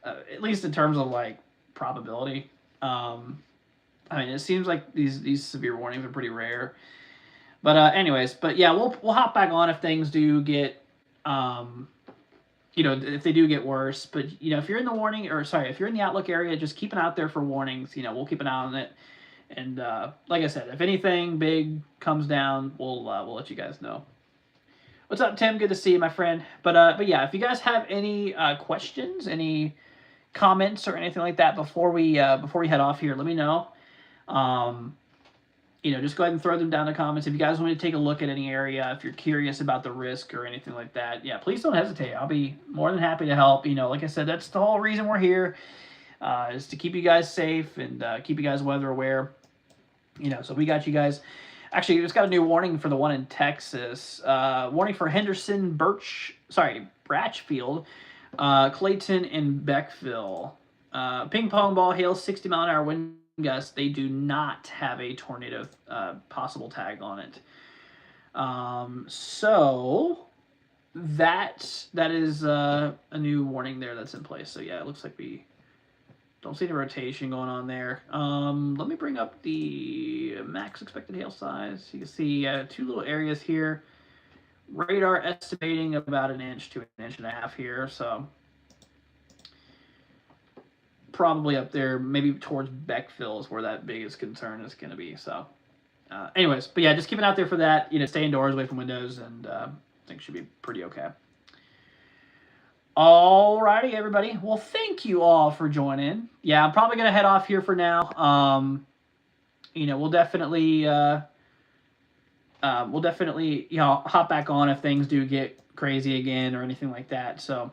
At least in terms of like probability. I mean, it seems like these severe warnings are pretty rare. But anyways, but yeah, we'll hop back on if things do get if they do get worse. But if you're in the warning, or sorry, if you're in the outlook area, just keep an eye out there for warnings. We'll keep an eye on it. And like I said, if anything big comes down, we'll let you guys know. What's up, Tim? Good to see you, my friend. But yeah, if you guys have any questions, any comments or anything like that before we head off here, let me know. Just go ahead and throw them down in the comments. If you guys want me to take a look at any area, if you're curious about the risk or anything like that, yeah, please don't hesitate. I'll be more than happy to help. Like I said, that's the whole reason we're here, is to keep you guys safe and keep you guys weather aware. So we got you guys. Actually, we just got a new warning for the one in Texas. Warning for Henderson, Bratchfield, Clayton, and Beckville. Ping pong ball hail, 60 mile an hour wind gusts. They do not have a tornado possible tag on it. So that is a new warning there that's in place. So yeah, it looks like we don't see any rotation going on there. Let me bring up the max expected hail size. You can see two little areas here. Radar estimating about an inch to an inch and a half here. So probably up there, maybe towards Beckville is where that biggest concern is going to be. So, anyways, but yeah, just keep it out there for that. Stay indoors, away from windows, and I think it should be pretty okay. Alrighty, everybody. Well, thank you all for joining. Yeah, I'm probably going to head off here for now. We'll definitely hop back on if things do get crazy again or anything like that. So,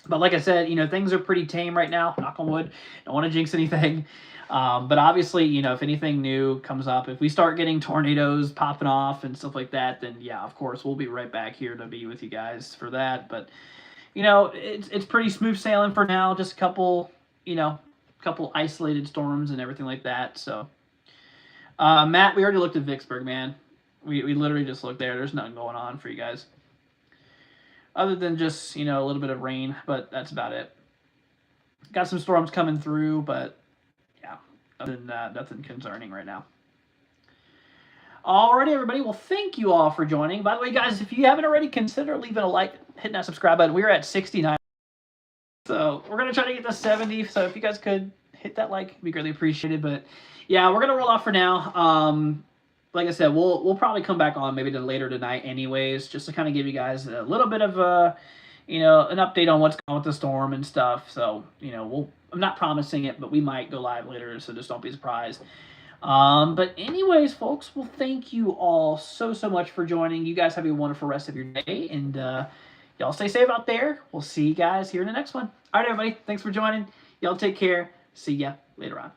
but like I said, things are pretty tame right now. Knock on wood. Don't want to jinx anything. But obviously, if anything new comes up, if we start getting tornadoes popping off and stuff like that, then yeah, of course, we'll be right back here to be with you guys for that. But, it's pretty smooth sailing for now. Just a couple isolated storms and everything like that. So, Matt, we already looked at Vicksburg, man. We literally just looked there. There's nothing going on for you guys. Other than just, a little bit of rain, but that's about it. Got some storms coming through, but yeah, other than that, nothing concerning right now. Alrighty, everybody. Well, thank you all for joining. By the way, guys, if you haven't already, consider leaving a like, hitting that subscribe button. We're at 69. So we're going to try to get to 70. So if you guys could hit that like, it'd be greatly appreciated. But yeah, we're going to roll off for now. Like I said, we'll probably come back on maybe later tonight anyways, just to kind of give you guys a little bit of an update on what's going on with the storm and stuff. So, I'm not promising it, but we might go live later, so just don't be surprised. But anyways, folks, well, thank you all so much for joining. You guys have a wonderful rest of your day, and y'all stay safe out there. We'll see you guys here in the next one. All right, everybody, thanks for joining. Y'all take care. See ya later on.